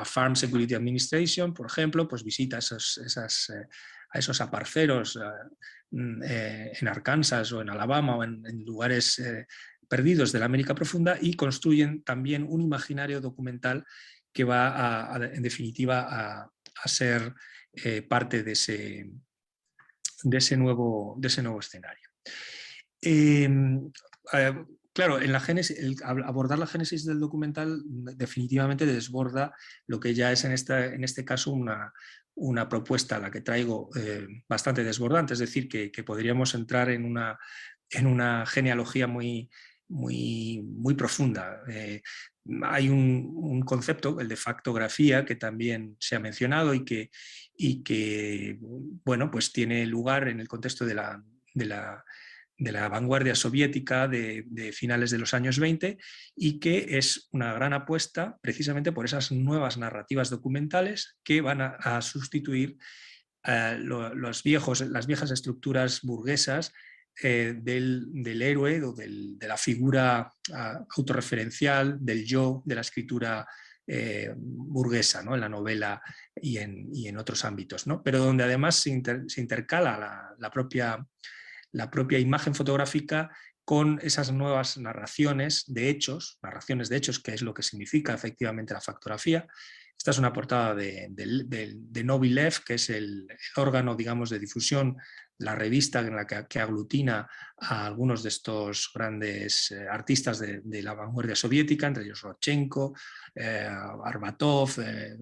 Farm Security Administration, por ejemplo, pues visita a esos aparceros en Arkansas o en Alabama o en lugares perdidos de la América profunda y construyen también un imaginario documental que va en definitiva a ser parte de ese nuevo escenario. Claro, abordar la génesis del documental definitivamente desborda lo que ya es en este caso una propuesta a la que traigo bastante desbordante, es decir, que podríamos entrar en una genealogía muy profunda. Hay un concepto, el de factografía, que también se ha mencionado y que bueno, pues tiene lugar en el contexto de la vanguardia soviética de finales de los años 20 y que es una gran apuesta precisamente por esas nuevas narrativas documentales que van a sustituir las viejas estructuras burguesas del héroe o de la figura autorreferencial, del yo, de la escritura burguesa, ¿no? En la novela y en otros ámbitos, ¿no? Pero donde además se intercala la propia imagen fotográfica con esas nuevas narraciones de hechos, que es lo que significa efectivamente la factografía. Esta es una portada de Novilev, que es el órgano, digamos, de difusión, la revista en la que aglutina a algunos de estos grandes artistas de la vanguardia soviética, entre ellos Rodchenko, Arbatov,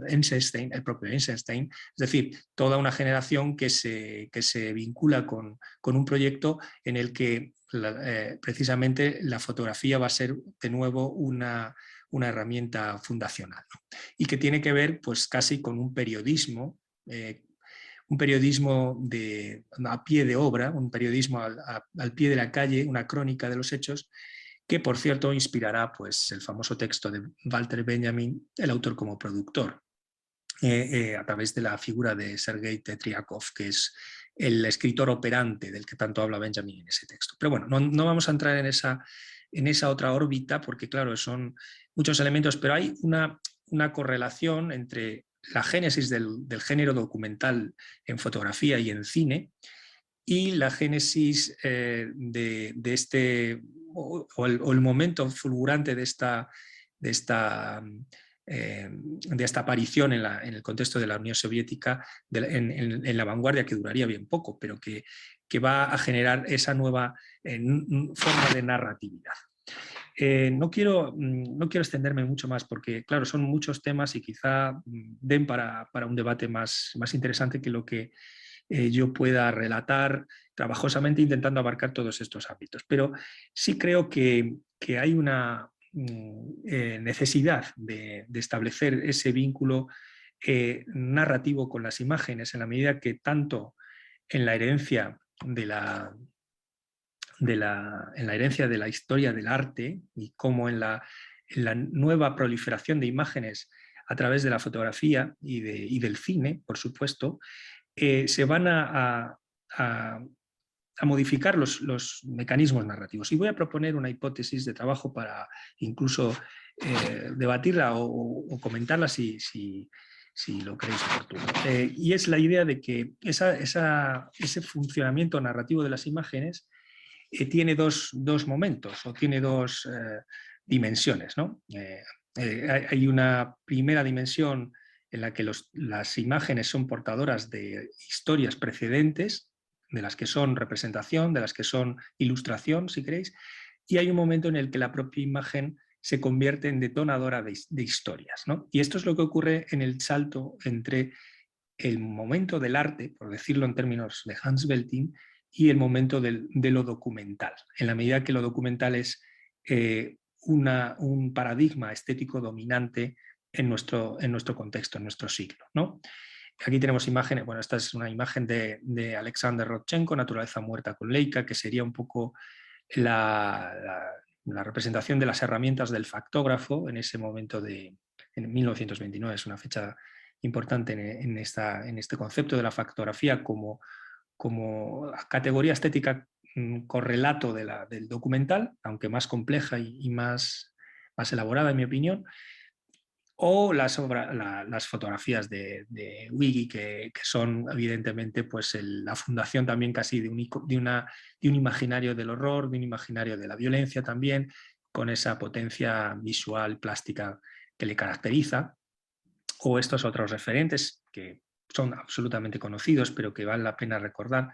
Eisenstein, el propio Eisenstein, es decir, toda una generación que se vincula con un proyecto en el que precisamente la fotografía va a ser de nuevo una herramienta fundacional, ¿no? Y que tiene que ver pues casi con un periodismo a pie de obra, un periodismo al pie de la calle, una crónica de los hechos, que por cierto inspirará pues, el famoso texto de Walter Benjamin, el autor como productor, a través de la figura de Sergei Tetriakov, que es el escritor operante del que tanto habla Benjamin en ese texto. Pero bueno, no vamos a entrar en esa otra órbita porque claro, son muchos elementos, pero hay una correlación entre la génesis del género documental en fotografía y en cine, y la génesis de este, o el momento fulgurante de esta aparición en el contexto de la Unión Soviética, en la vanguardia, que duraría bien poco, pero que va a generar esa nueva forma de narratividad. No quiero extenderme mucho más porque, claro, son muchos temas y quizá den para un debate más interesante que lo que yo pueda relatar trabajosamente, intentando abarcar todos estos ámbitos. Pero sí creo que hay una necesidad de establecer ese vínculo narrativo con las imágenes, en la medida que tanto en la herencia de en la herencia de la historia del arte y como en la nueva proliferación de imágenes a través de la fotografía y del cine, por supuesto, se van a modificar los mecanismos narrativos. Y voy a proponer una hipótesis de trabajo para incluso debatirla o comentarla si lo creéis oportuno. Y es la idea de que ese funcionamiento narrativo de las imágenes tiene dos momentos o tiene dos dimensiones, ¿no? Hay una primera dimensión en la que las imágenes son portadoras de historias precedentes, de las que son representación, de las que son ilustración, si queréis, y hay un momento en el que la propia imagen se convierte en detonadora de historias, ¿no? Y esto es lo que ocurre en el salto entre el momento del arte, por decirlo en términos de Hans Belting, y el momento de lo documental, en la medida que lo documental es un paradigma estético dominante en nuestro contexto, en nuestro siglo, ¿no? Aquí tenemos imágenes, bueno, esta es una imagen de Alexander Rodchenko, Naturaleza muerta con Leica, que sería un poco la representación de las herramientas del factógrafo en ese momento en 1929, es una fecha importante en este concepto de la fotografía como categoría estética correlato del documental, aunque más compleja y más elaborada en mi opinión, o las fotografías de Wiggy, que son evidentemente pues la fundación también casi de un imaginario del horror, de un imaginario de la violencia también, con esa potencia visual, plástica que le caracteriza, o estos otros referentes que son absolutamente conocidos, pero que vale la pena recordar,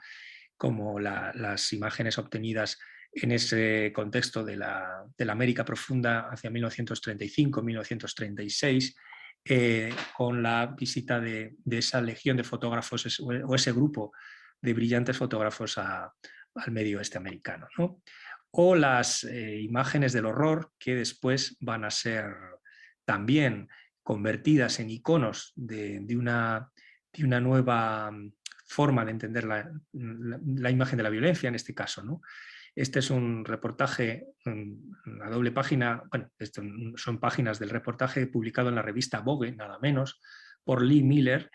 como las imágenes obtenidas en ese contexto de la América profunda hacia 1935-1936, con la visita de esa legión de fotógrafos o ese grupo de brillantes fotógrafos al medio oeste americano, ¿no? O las imágenes del horror que después van a ser también convertidas en iconos de una nueva forma de entender la imagen de la violencia en este caso, ¿no? Este es un reportaje, a doble página, bueno, son páginas del reportaje publicado en la revista Vogue, nada menos, por Lee Miller,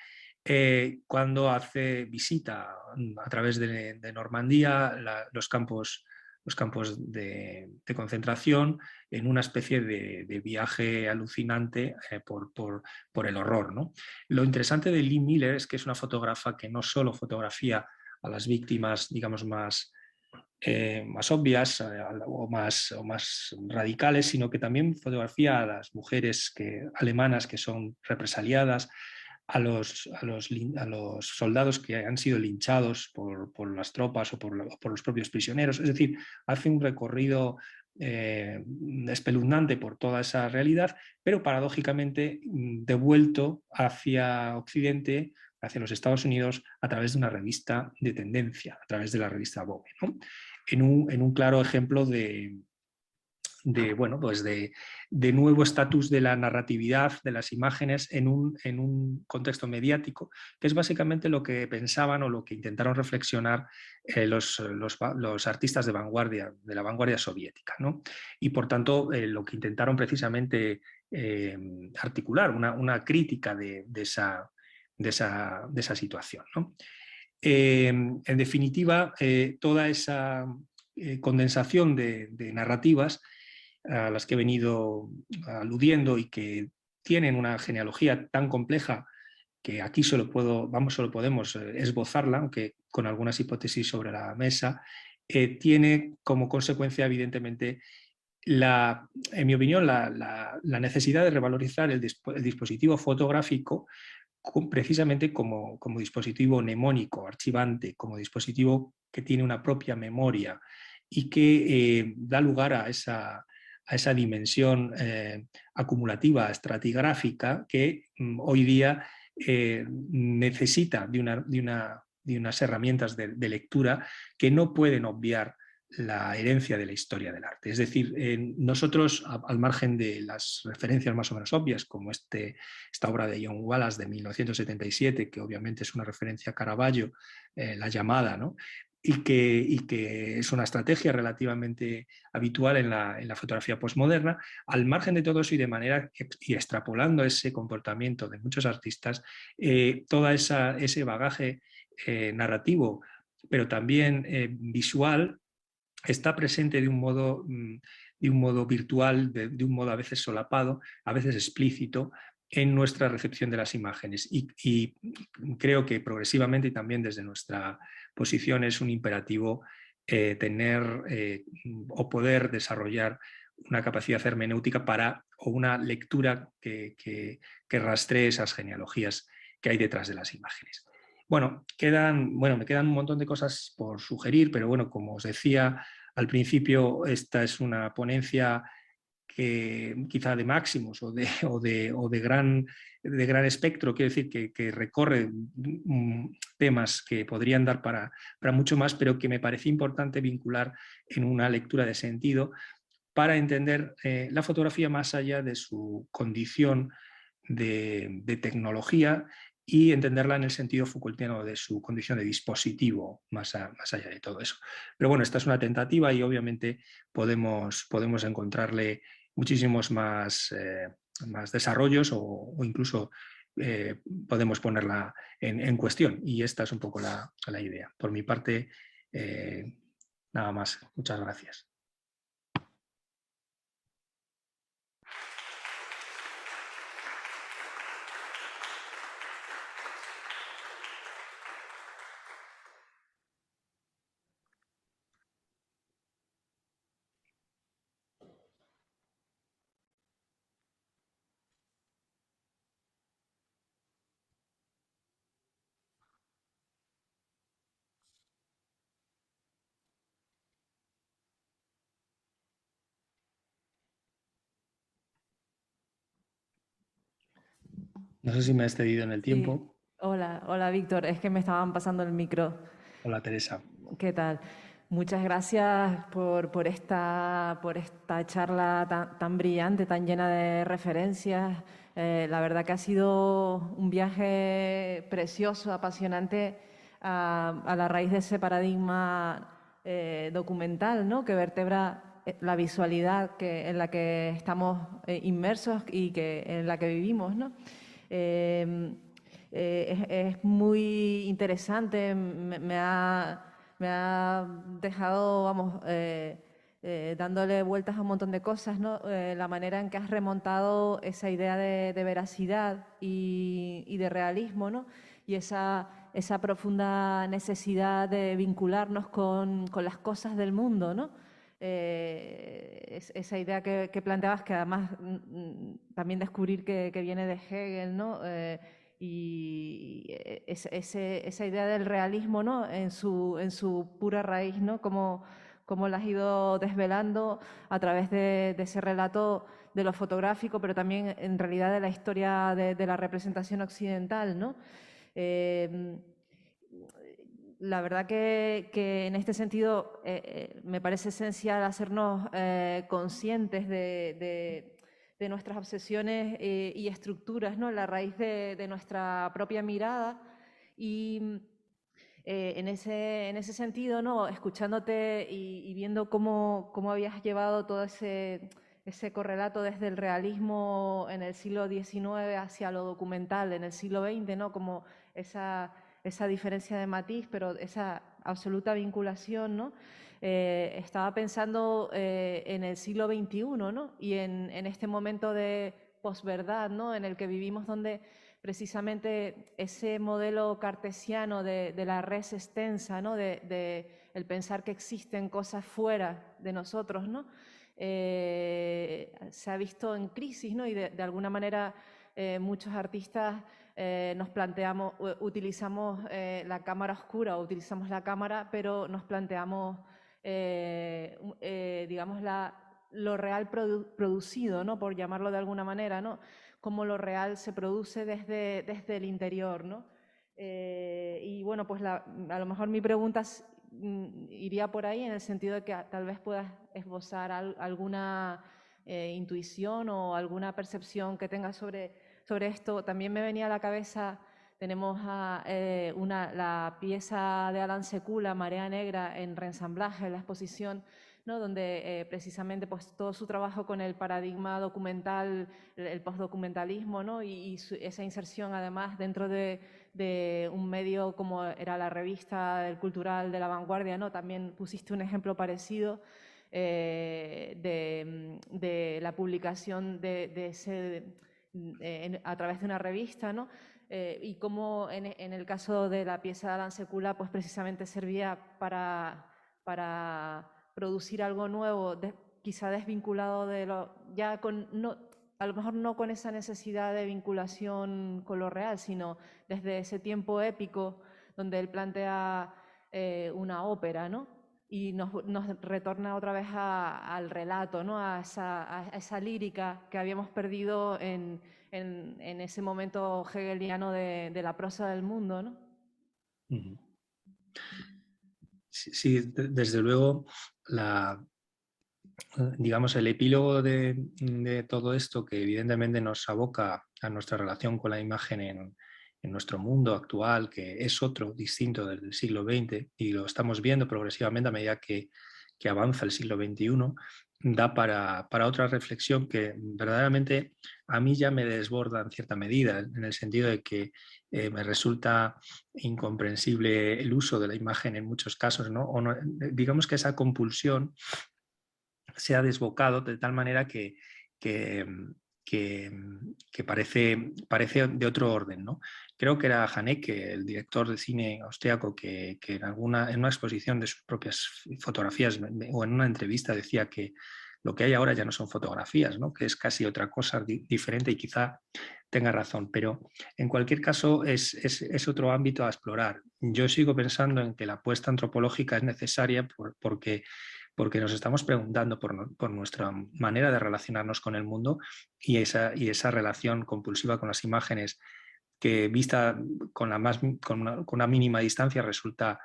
cuando hace visita a través de Normandía, los campos de concentración, en una especie de viaje alucinante por el horror, ¿no? Lo interesante de Lee Miller es que es una fotógrafa que no solo fotografía a las víctimas, digamos, más obvias o más radicales, sino que también fotografía a las mujeres alemanas que son represaliadas, a los soldados que han sido linchados por las tropas o por los propios prisioneros. Es decir, hace un recorrido espeluznante por toda esa realidad, pero paradójicamente devuelto hacia Occidente, hacia los Estados Unidos, a través de una revista de tendencia, a través de la revista Vogue, ¿no? En un claro ejemplo bueno, pues de nuevo estatus de la narratividad de las imágenes en un contexto mediático, que es básicamente lo que pensaban o lo que intentaron reflexionar los artistas de la vanguardia soviética, ¿no? Y por tanto lo que intentaron precisamente articular, una crítica de esa situación, ¿no? En definitiva, toda esa condensación de narrativas a las que he venido aludiendo y que tienen una genealogía tan compleja que aquí solo podemos esbozarla, aunque con algunas hipótesis sobre la mesa, tiene como consecuencia, evidentemente, en mi opinión, la necesidad de revalorizar el dispositivo fotográfico precisamente como dispositivo mnemónico, archivante, como dispositivo que tiene una propia memoria y que da lugar a esa dimensión acumulativa, estratigráfica, que hoy día necesita de unas herramientas de lectura que no pueden obviar la herencia de la historia del arte. Es decir, nosotros, al margen de las referencias más o menos obvias, como esta obra de John Wallace de 1977, que obviamente es una referencia a Caravaggio, La llamada, ¿no? Y que es una estrategia relativamente habitual en la fotografía postmoderna, al margen de todo eso y de manera y extrapolando ese comportamiento de muchos artistas, todo ese bagaje narrativo, pero también visual, está presente de un modo virtual, de un modo a veces solapado, a veces explícito, en nuestra recepción de las imágenes. Y creo que progresivamente y también desde nuestra posición es un imperativo tener o poder desarrollar una capacidad hermenéutica o una lectura que rastree esas genealogías que hay detrás de las imágenes. Bueno, me quedan un montón de cosas por sugerir, pero bueno, como os decía al principio, esta es una ponencia que quizá de máximos o de gran espectro, quiero decir, que recorre temas que podrían dar para mucho más, pero que me parecía importante vincular en una lectura de sentido para entender la fotografía más allá de su condición de tecnología y entenderla en el sentido Foucaultiano de su condición de dispositivo, más allá de todo eso. Pero bueno, esta es una tentativa y obviamente podemos encontrarle muchísimos más desarrollos o incluso podemos ponerla en cuestión. Y esta es un poco la idea. Por mi parte, nada más. Muchas gracias. No sé si me he excedido en el Sí, tiempo. hola Víctor, es que me estaban pasando el micro. Hola, Teresa. ¿Qué tal? Muchas gracias por esta charla tan brillante, tan llena de referencias. La verdad que ha sido un viaje precioso, apasionante a la raíz de ese paradigma documental, ¿no? Que vertebra la visualidad en la que estamos inmersos y en la que vivimos, ¿no? Eh, es muy interesante, me ha dejado, vamos, dándole vueltas a un montón de cosas, ¿no? La manera en que has remontado esa idea de veracidad y de realismo, ¿no? Y esa profunda necesidad de vincularnos con las cosas del mundo, ¿no? Esa idea que planteabas, que además también descubrir que viene de Hegel, ¿no? Y esa idea del realismo, ¿no? En su pura raíz, ¿no? Cómo la has ido desvelando a través de ese relato de lo fotográfico, pero también en realidad de la historia de la representación occidental, ¿no? Eh, la verdad que en este sentido me parece esencial hacernos conscientes de nuestras obsesiones y estructuras, ¿no? La raíz de nuestra propia mirada. Y en ese sentido, ¿no? Escuchándote y viendo cómo habías llevado todo ese correlato desde el realismo en el siglo XIX hacia lo documental en el siglo XX, ¿no? Como esa diferencia de matiz, pero esa absoluta vinculación, ¿no? Estaba pensando en el siglo XXI, ¿no? Y en este momento de posverdad, ¿no? En el que vivimos, donde precisamente ese modelo cartesiano de la res extensa, ¿no? de el pensar que existen cosas fuera de nosotros, ¿no? Se ha visto en crisis, ¿no? Y de alguna manera muchos artistas nos planteamos, utilizamos la cámara oscura o utilizamos la cámara, pero nos planteamos, digamos, lo real producido, ¿no? Por llamarlo de alguna manera, ¿no? Cómo lo real se produce desde el interior, ¿no? Y bueno, pues a lo mejor mi pregunta iría por ahí en el sentido de que tal vez puedas esbozar alguna intuición o alguna percepción que tengas sobre esto. También me venía a la cabeza, tenemos la pieza de Alan Sekula, Marea Negra, en reensamblaje, la exposición, ¿no? Donde precisamente pues, todo su trabajo con el paradigma documental, el postdocumentalismo, ¿no? y esa inserción además dentro de un medio como era la revista del Cultural de la Vanguardia, ¿no? También pusiste un ejemplo parecido de la publicación de ese, a través de una revista, ¿no? Y cómo en el caso de la pieza de Alan Sekula, pues precisamente servía para producir algo nuevo, quizá desvinculado de lo, ya con, no, a lo mejor no con esa necesidad de vinculación con lo real, sino desde ese tiempo épico donde él plantea una ópera, ¿no? Y nos retorna otra vez al relato, ¿no? A esa lírica que habíamos perdido en ese momento hegeliano de la prosa del mundo, ¿no? Sí, desde luego, digamos, el epílogo de todo esto, que evidentemente nos aboca a nuestra relación con la imagen en nuestro mundo actual, que es otro, distinto del siglo XX, y lo estamos viendo progresivamente a medida que avanza el siglo XXI, da para otra reflexión que verdaderamente a mí ya me desborda en cierta medida, en el sentido de que me resulta incomprensible el uso de la imagen en muchos casos, ¿no? O no, digamos que esa compulsión se ha desbocado de tal manera que, que parece de otro orden, ¿no? Creo que era Haneke, el director de cine austriaco, que en una exposición de sus propias fotografías o en una entrevista decía que lo que hay ahora ya no son fotografías, ¿no? Que es casi otra cosa diferente, y quizá tenga razón, pero en cualquier caso es otro ámbito a explorar. Yo sigo pensando en que la apuesta antropológica es necesaria porque nos estamos preguntando por nuestra manera de relacionarnos con el mundo, y esa relación compulsiva con las imágenes, que vista con una mínima distancia resulta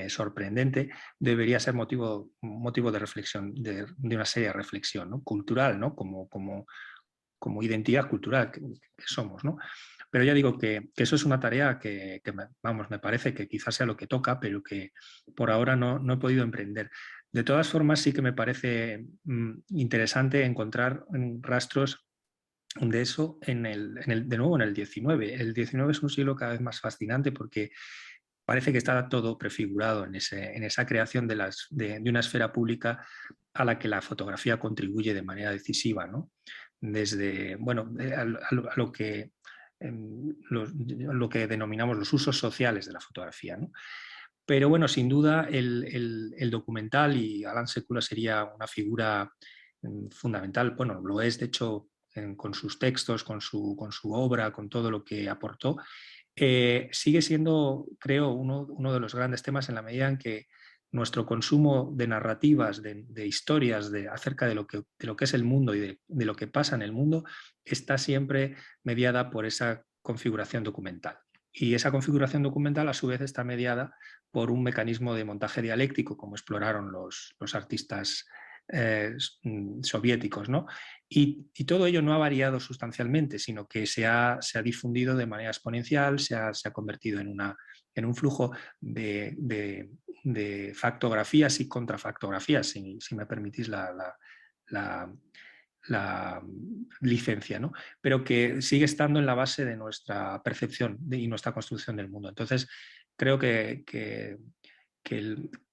sorprendente, debería ser motivo de reflexión, de una seria reflexión, ¿no? Cultural, ¿no? Como identidad cultural que somos, ¿no? Pero ya digo que eso es una tarea que me parece que quizás sea lo que toca, pero que por ahora no he podido emprender. De todas formas, sí que me parece interesante encontrar rastros de eso de nuevo en el XIX. El XIX es un siglo cada vez más fascinante porque parece que está todo prefigurado en esa creación de una esfera pública a la que la fotografía contribuye de manera decisiva, ¿no? Desde, bueno, a lo que denominamos los usos sociales de la fotografía, ¿no? Pero bueno, sin duda el documental, y Alan Sekula sería una figura fundamental, bueno, lo es de hecho con sus textos, con su obra, con todo lo que aportó, sigue siendo, creo, uno de los grandes temas, en la medida en que nuestro consumo de narrativas, de historias acerca de lo que es el mundo y de lo que pasa en el mundo, está siempre mediada por esa configuración documental. Y esa configuración documental, a su vez, está mediada por un mecanismo de montaje dialéctico, como exploraron los artistas soviéticos, ¿no? Y todo ello no ha variado sustancialmente, sino que se ha difundido de manera exponencial, se ha convertido en un flujo de factografías y contrafactografías, si me permitís la licencia, ¿no? Pero que sigue estando en la base de nuestra percepción y nuestra construcción del mundo. Entonces, creo que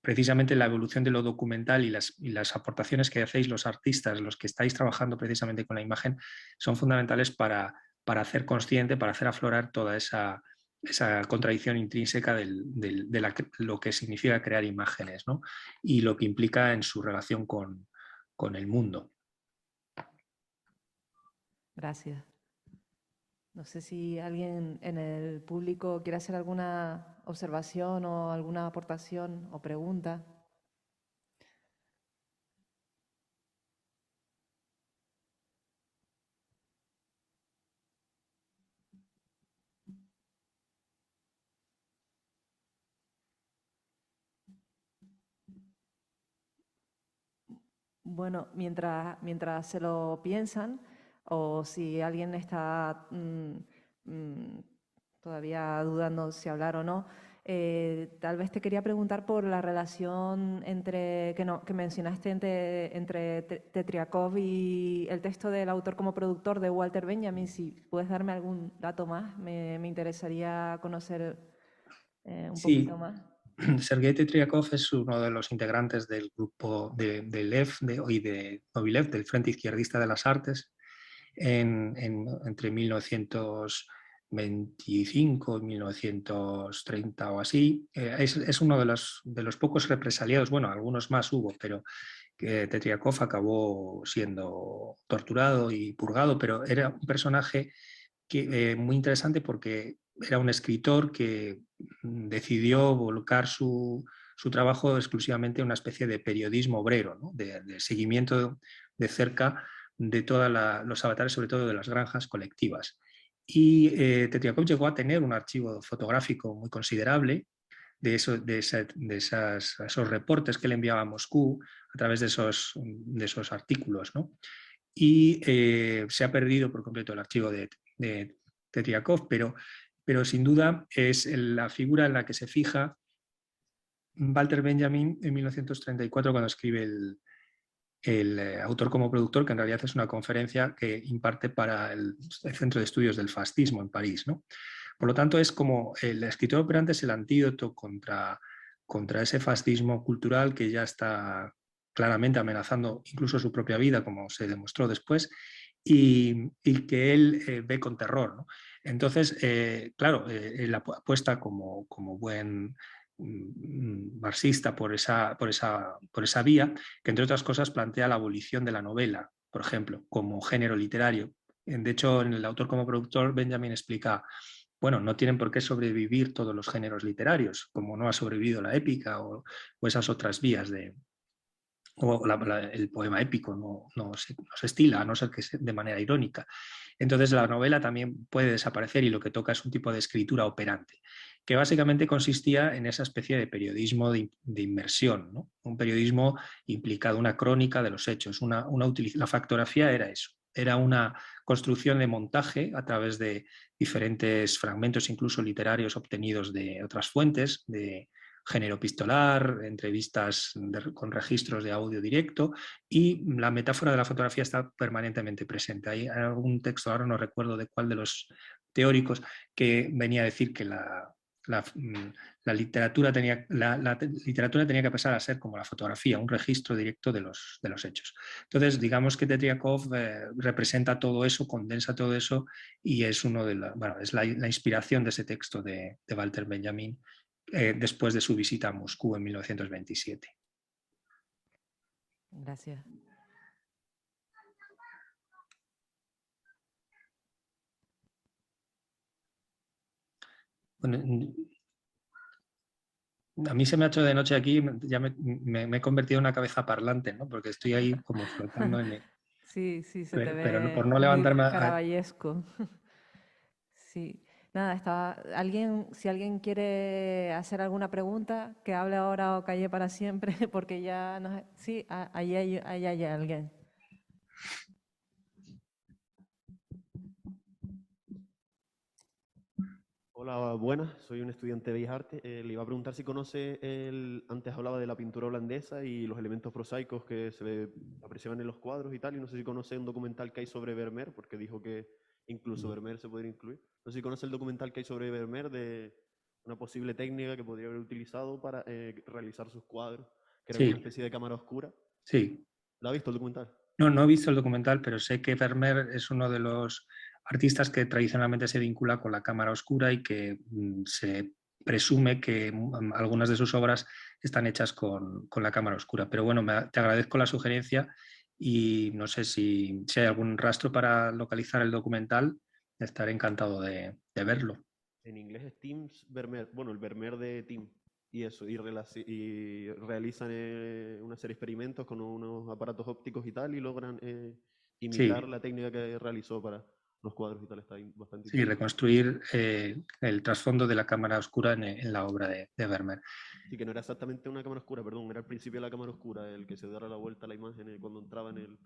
precisamente la evolución de lo documental y las aportaciones que hacéis los artistas, los que estáis trabajando precisamente con la imagen, son fundamentales para hacer consciente, para hacer aflorar toda esa contradicción intrínseca de lo que significa crear imágenes, ¿no? Y lo que implica en su relación con el mundo. Gracias. No sé si alguien en el público quiere hacer alguna observación o alguna aportación o pregunta. Bueno, mientras se lo piensan, o si alguien está todavía dudando si hablar o no, tal vez te quería preguntar por la relación que mencionaste entre Tetriakov y el texto del autor como productor de Walter Benjamin. Si puedes darme algún dato más, me interesaría conocer un Sí, poquito más. Sergei Tetriakov es uno de los integrantes del grupo de Lev y de Novilev, del Frente Izquierdista de las Artes, entre 1925 y 1930 o así. Es uno de los pocos represaliados, bueno, algunos más hubo, pero que Tetriakov acabó siendo torturado y purgado, pero era un personaje muy interesante porque era un escritor que decidió volcar su trabajo exclusivamente en una especie de periodismo obrero, ¿no? de seguimiento de cerca de todos los avatares, sobre todo de las granjas colectivas. Y Tetriakov llegó a tener un archivo fotográfico muy considerable esos reportes que le enviaba a Moscú a través de esos artículos, ¿no? Y se ha perdido por completo el archivo de Tetriakov, pero sin duda es la figura en la que se fija Walter Benjamin en 1934 cuando escribe el autor como productor, que en realidad es una conferencia que imparte para el Centro de Estudios del Fascismo en París, ¿no? Por lo tanto, es como el escritor operante es el antídoto contra ese fascismo cultural que ya está claramente amenazando incluso su propia vida, como se demostró después, y que él ve con terror, ¿no? Entonces, claro, él apuesta como buen marxista por esa vía, que entre otras cosas plantea la abolición de la novela, por ejemplo, como género literario. De hecho, en el autor como productor, Benjamin explica, bueno, no tienen por qué sobrevivir todos los géneros literarios, como no ha sobrevivido la épica o esas otras vías o el poema épico no se estila, a no ser que sea de manera irónica. Entonces la novela también puede desaparecer y lo que toca es un tipo de escritura operante, que básicamente consistía en esa especie de periodismo de inmersión, ¿no? Un periodismo implicado, una crónica de los hechos. La factografía era eso, era una construcción de montaje a través de diferentes fragmentos, incluso literarios, obtenidos de otras fuentes, de género epistolar, entrevistas con registros de audio directo, y la metáfora de la fotografía está permanentemente presente. Hay algún texto, ahora no recuerdo de cuál de los teóricos, que venía a decir que la literatura tenía que pasar a ser como la fotografía, un registro directo de los hechos. Entonces, digamos que Tetriakov representa todo eso, condensa todo eso, y es es la inspiración de ese texto de Walter Benjamin después de su visita a Moscú en 1927. Gracias. Bueno, a mí se me ha hecho de noche aquí, ya me he convertido en una cabeza parlante, ¿no? Porque estoy ahí como flotando en el... Sí, sí, se te Pero por ve no muy levantarme caraballesco. Sí. Nada, si alguien quiere hacer alguna pregunta, que hable ahora o calle para siempre, porque ya no... Sí, ahí hay alguien. Hola, buenas, soy un estudiante de Bellas Artes. Le iba a preguntar si conoce antes hablaba de la pintura holandesa y los elementos prosaicos que se apreciaban en los cuadros y tal, y no sé si conoce un documental que hay sobre Vermeer, porque dijo que incluso Vermeer se podría incluir. No sé si conoce el documental que hay sobre Vermeer de una posible técnica que podría haber utilizado para realizar sus cuadros, que era como una Sí, especie de cámara oscura. sí. ¿Lo ha visto el documental? No he visto el documental, pero sé que Vermeer es uno de los artistas que tradicionalmente se vincula con la cámara oscura y que se presume que algunas de sus obras están hechas con la cámara oscura. Pero bueno, te agradezco la sugerencia y no sé si hay algún rastro para localizar el documental, estaré encantado de verlo. En inglés es Teams Vermeer, bueno, el Vermeer de Team. Y eso, y realizan una serie de experimentos con unos aparatos ópticos y tal, y logran Sí, imitar la técnica que realizó para los cuadros y tal. Está bastante sí, interesante. reconstruir el trasfondo de la cámara oscura en la obra de Vermeer. Sí, que no era exactamente una cámara oscura, perdón, era el principio de la cámara oscura, el que se diera la vuelta a la imagen cuando entraba en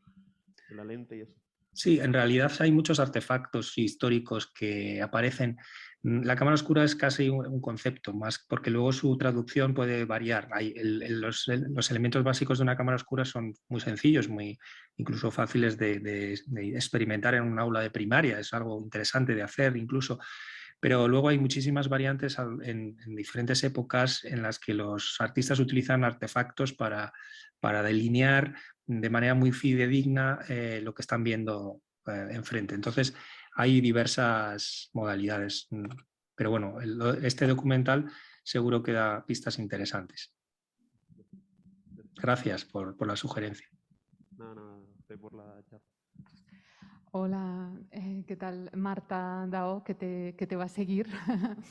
la lente y eso. Sí, en realidad hay muchos artefactos históricos que aparecen. La cámara oscura es casi un concepto más, porque luego su traducción puede variar. Los elementos básicos de una cámara oscura son muy sencillos, incluso fáciles de experimentar en un aula de primaria. Es algo interesante de hacer incluso. Pero luego hay muchísimas variantes en diferentes épocas en las que los artistas utilizan artefactos para delinear de manera muy fidedigna lo que están viendo enfrente. Entonces, hay diversas modalidades. Pero bueno, este documental seguro que da pistas interesantes. Gracias por la sugerencia. Nada, nada, estoy por la charla. Hola, ¿qué tal? Marta Dao, que te va a seguir.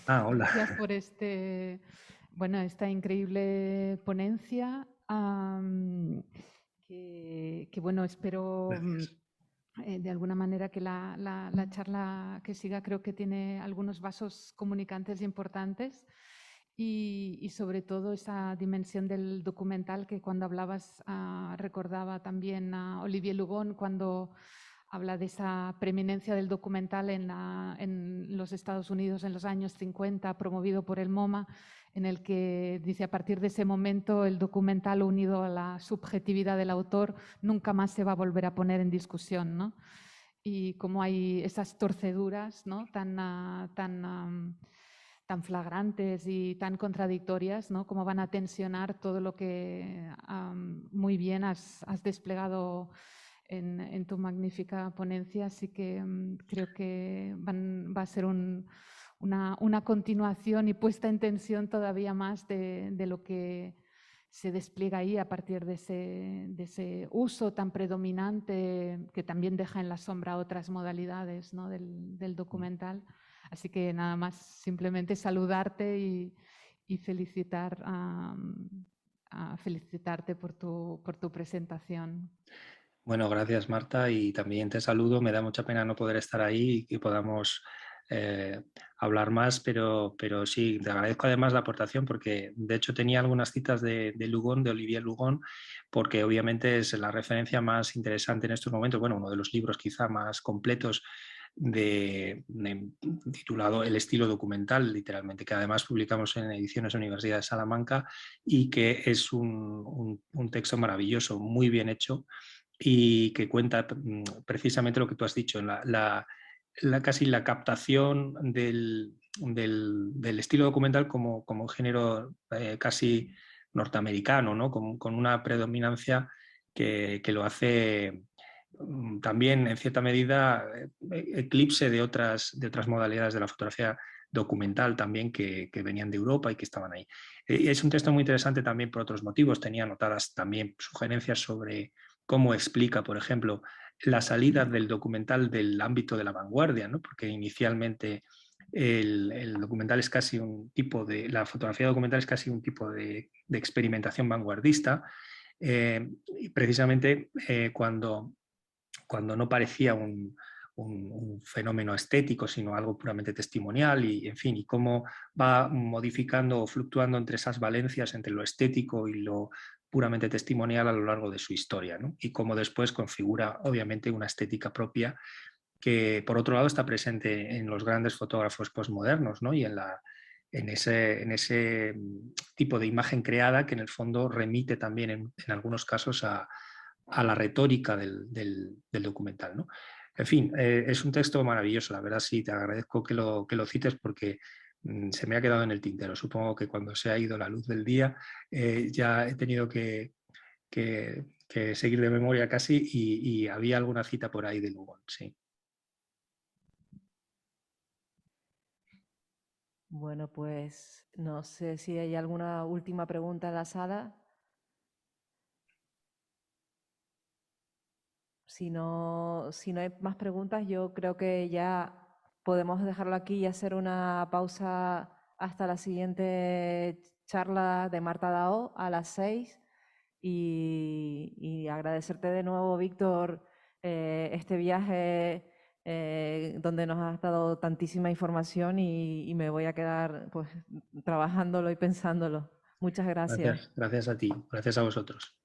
Ah, hola. Gracias por esta increíble ponencia. Que bueno, espero Gracias. de alguna manera que la charla que siga creo que tiene algunos vasos comunicantes importantes y sobre todo esa dimensión del documental que cuando hablabas recordaba también a Olivier Lugon cuando habla de esa preeminencia del documental en los Estados Unidos en los años 50, promovido por el MoMA, en el que dice a partir de ese momento el documental unido a la subjetividad del autor nunca más se va a volver a poner en discusión, ¿no? Y cómo hay esas torceduras, ¿no? tan flagrantes y tan contradictorias, ¿no? Cómo van a tensionar todo lo que muy bien has desplegado en tu magnífica ponencia, así que creo que va a ser una continuación y puesta en tensión todavía más de lo que se despliega ahí a partir de ese uso tan predominante que también deja en la sombra otras modalidades, ¿no? del documental. Así que nada más, simplemente saludarte y felicitarte por tu presentación. Bueno, gracias Marta y también te saludo. Me da mucha pena no poder estar ahí y que podamos hablar más, pero sí, te agradezco además la aportación porque de hecho tenía algunas citas de Lugon, de Olivier Lugon, porque obviamente es la referencia más interesante en estos momentos, bueno, uno de los libros quizá más completos titulado El estilo documental, literalmente, que además publicamos en Ediciones Universidad de Salamanca y que es un texto maravilloso, muy bien hecho y que cuenta precisamente lo que tú has dicho, casi la captación del estilo documental como un género casi norteamericano, ¿no? con una predominancia que lo hace también en cierta medida eclipse de otras modalidades de la fotografía documental también que venían de Europa y que estaban ahí. Es un texto muy interesante también por otros motivos. Tenía anotadas también sugerencias sobre cómo explica, por ejemplo, la salida del documental del ámbito de la vanguardia, ¿no? Porque inicialmente el documental es casi un tipo la fotografía documental es casi un tipo de experimentación vanguardista, y precisamente cuando no parecía un fenómeno estético, sino algo puramente testimonial y, en fin, y cómo va modificando o fluctuando entre esas valencias, entre lo estético y lo puramente testimonial a lo largo de su historia, ¿no? Y cómo después configura, obviamente, una estética propia que, por otro lado, está presente en los grandes fotógrafos postmodernos, ¿no? Y en ese tipo de imagen creada que, en el fondo, remite también, en algunos casos, a la retórica del documental, ¿no? En fin, es un texto maravilloso, la verdad sí, te agradezco que lo cites porque se me ha quedado en el tintero. Supongo que cuando se ha ido la luz del día ya he tenido que seguir de memoria casi y había alguna cita por ahí de Lugon, sí. Bueno, pues no sé si hay alguna última pregunta en la sala. Si no hay más preguntas, yo creo que ya podemos dejarlo aquí y hacer una pausa hasta la siguiente charla de Marta Dao a las 6. Y agradecerte de nuevo, Víctor, este viaje donde nos has dado tantísima información y me voy a quedar pues trabajándolo y pensándolo. Muchas gracias. Gracias a ti, gracias a vosotros.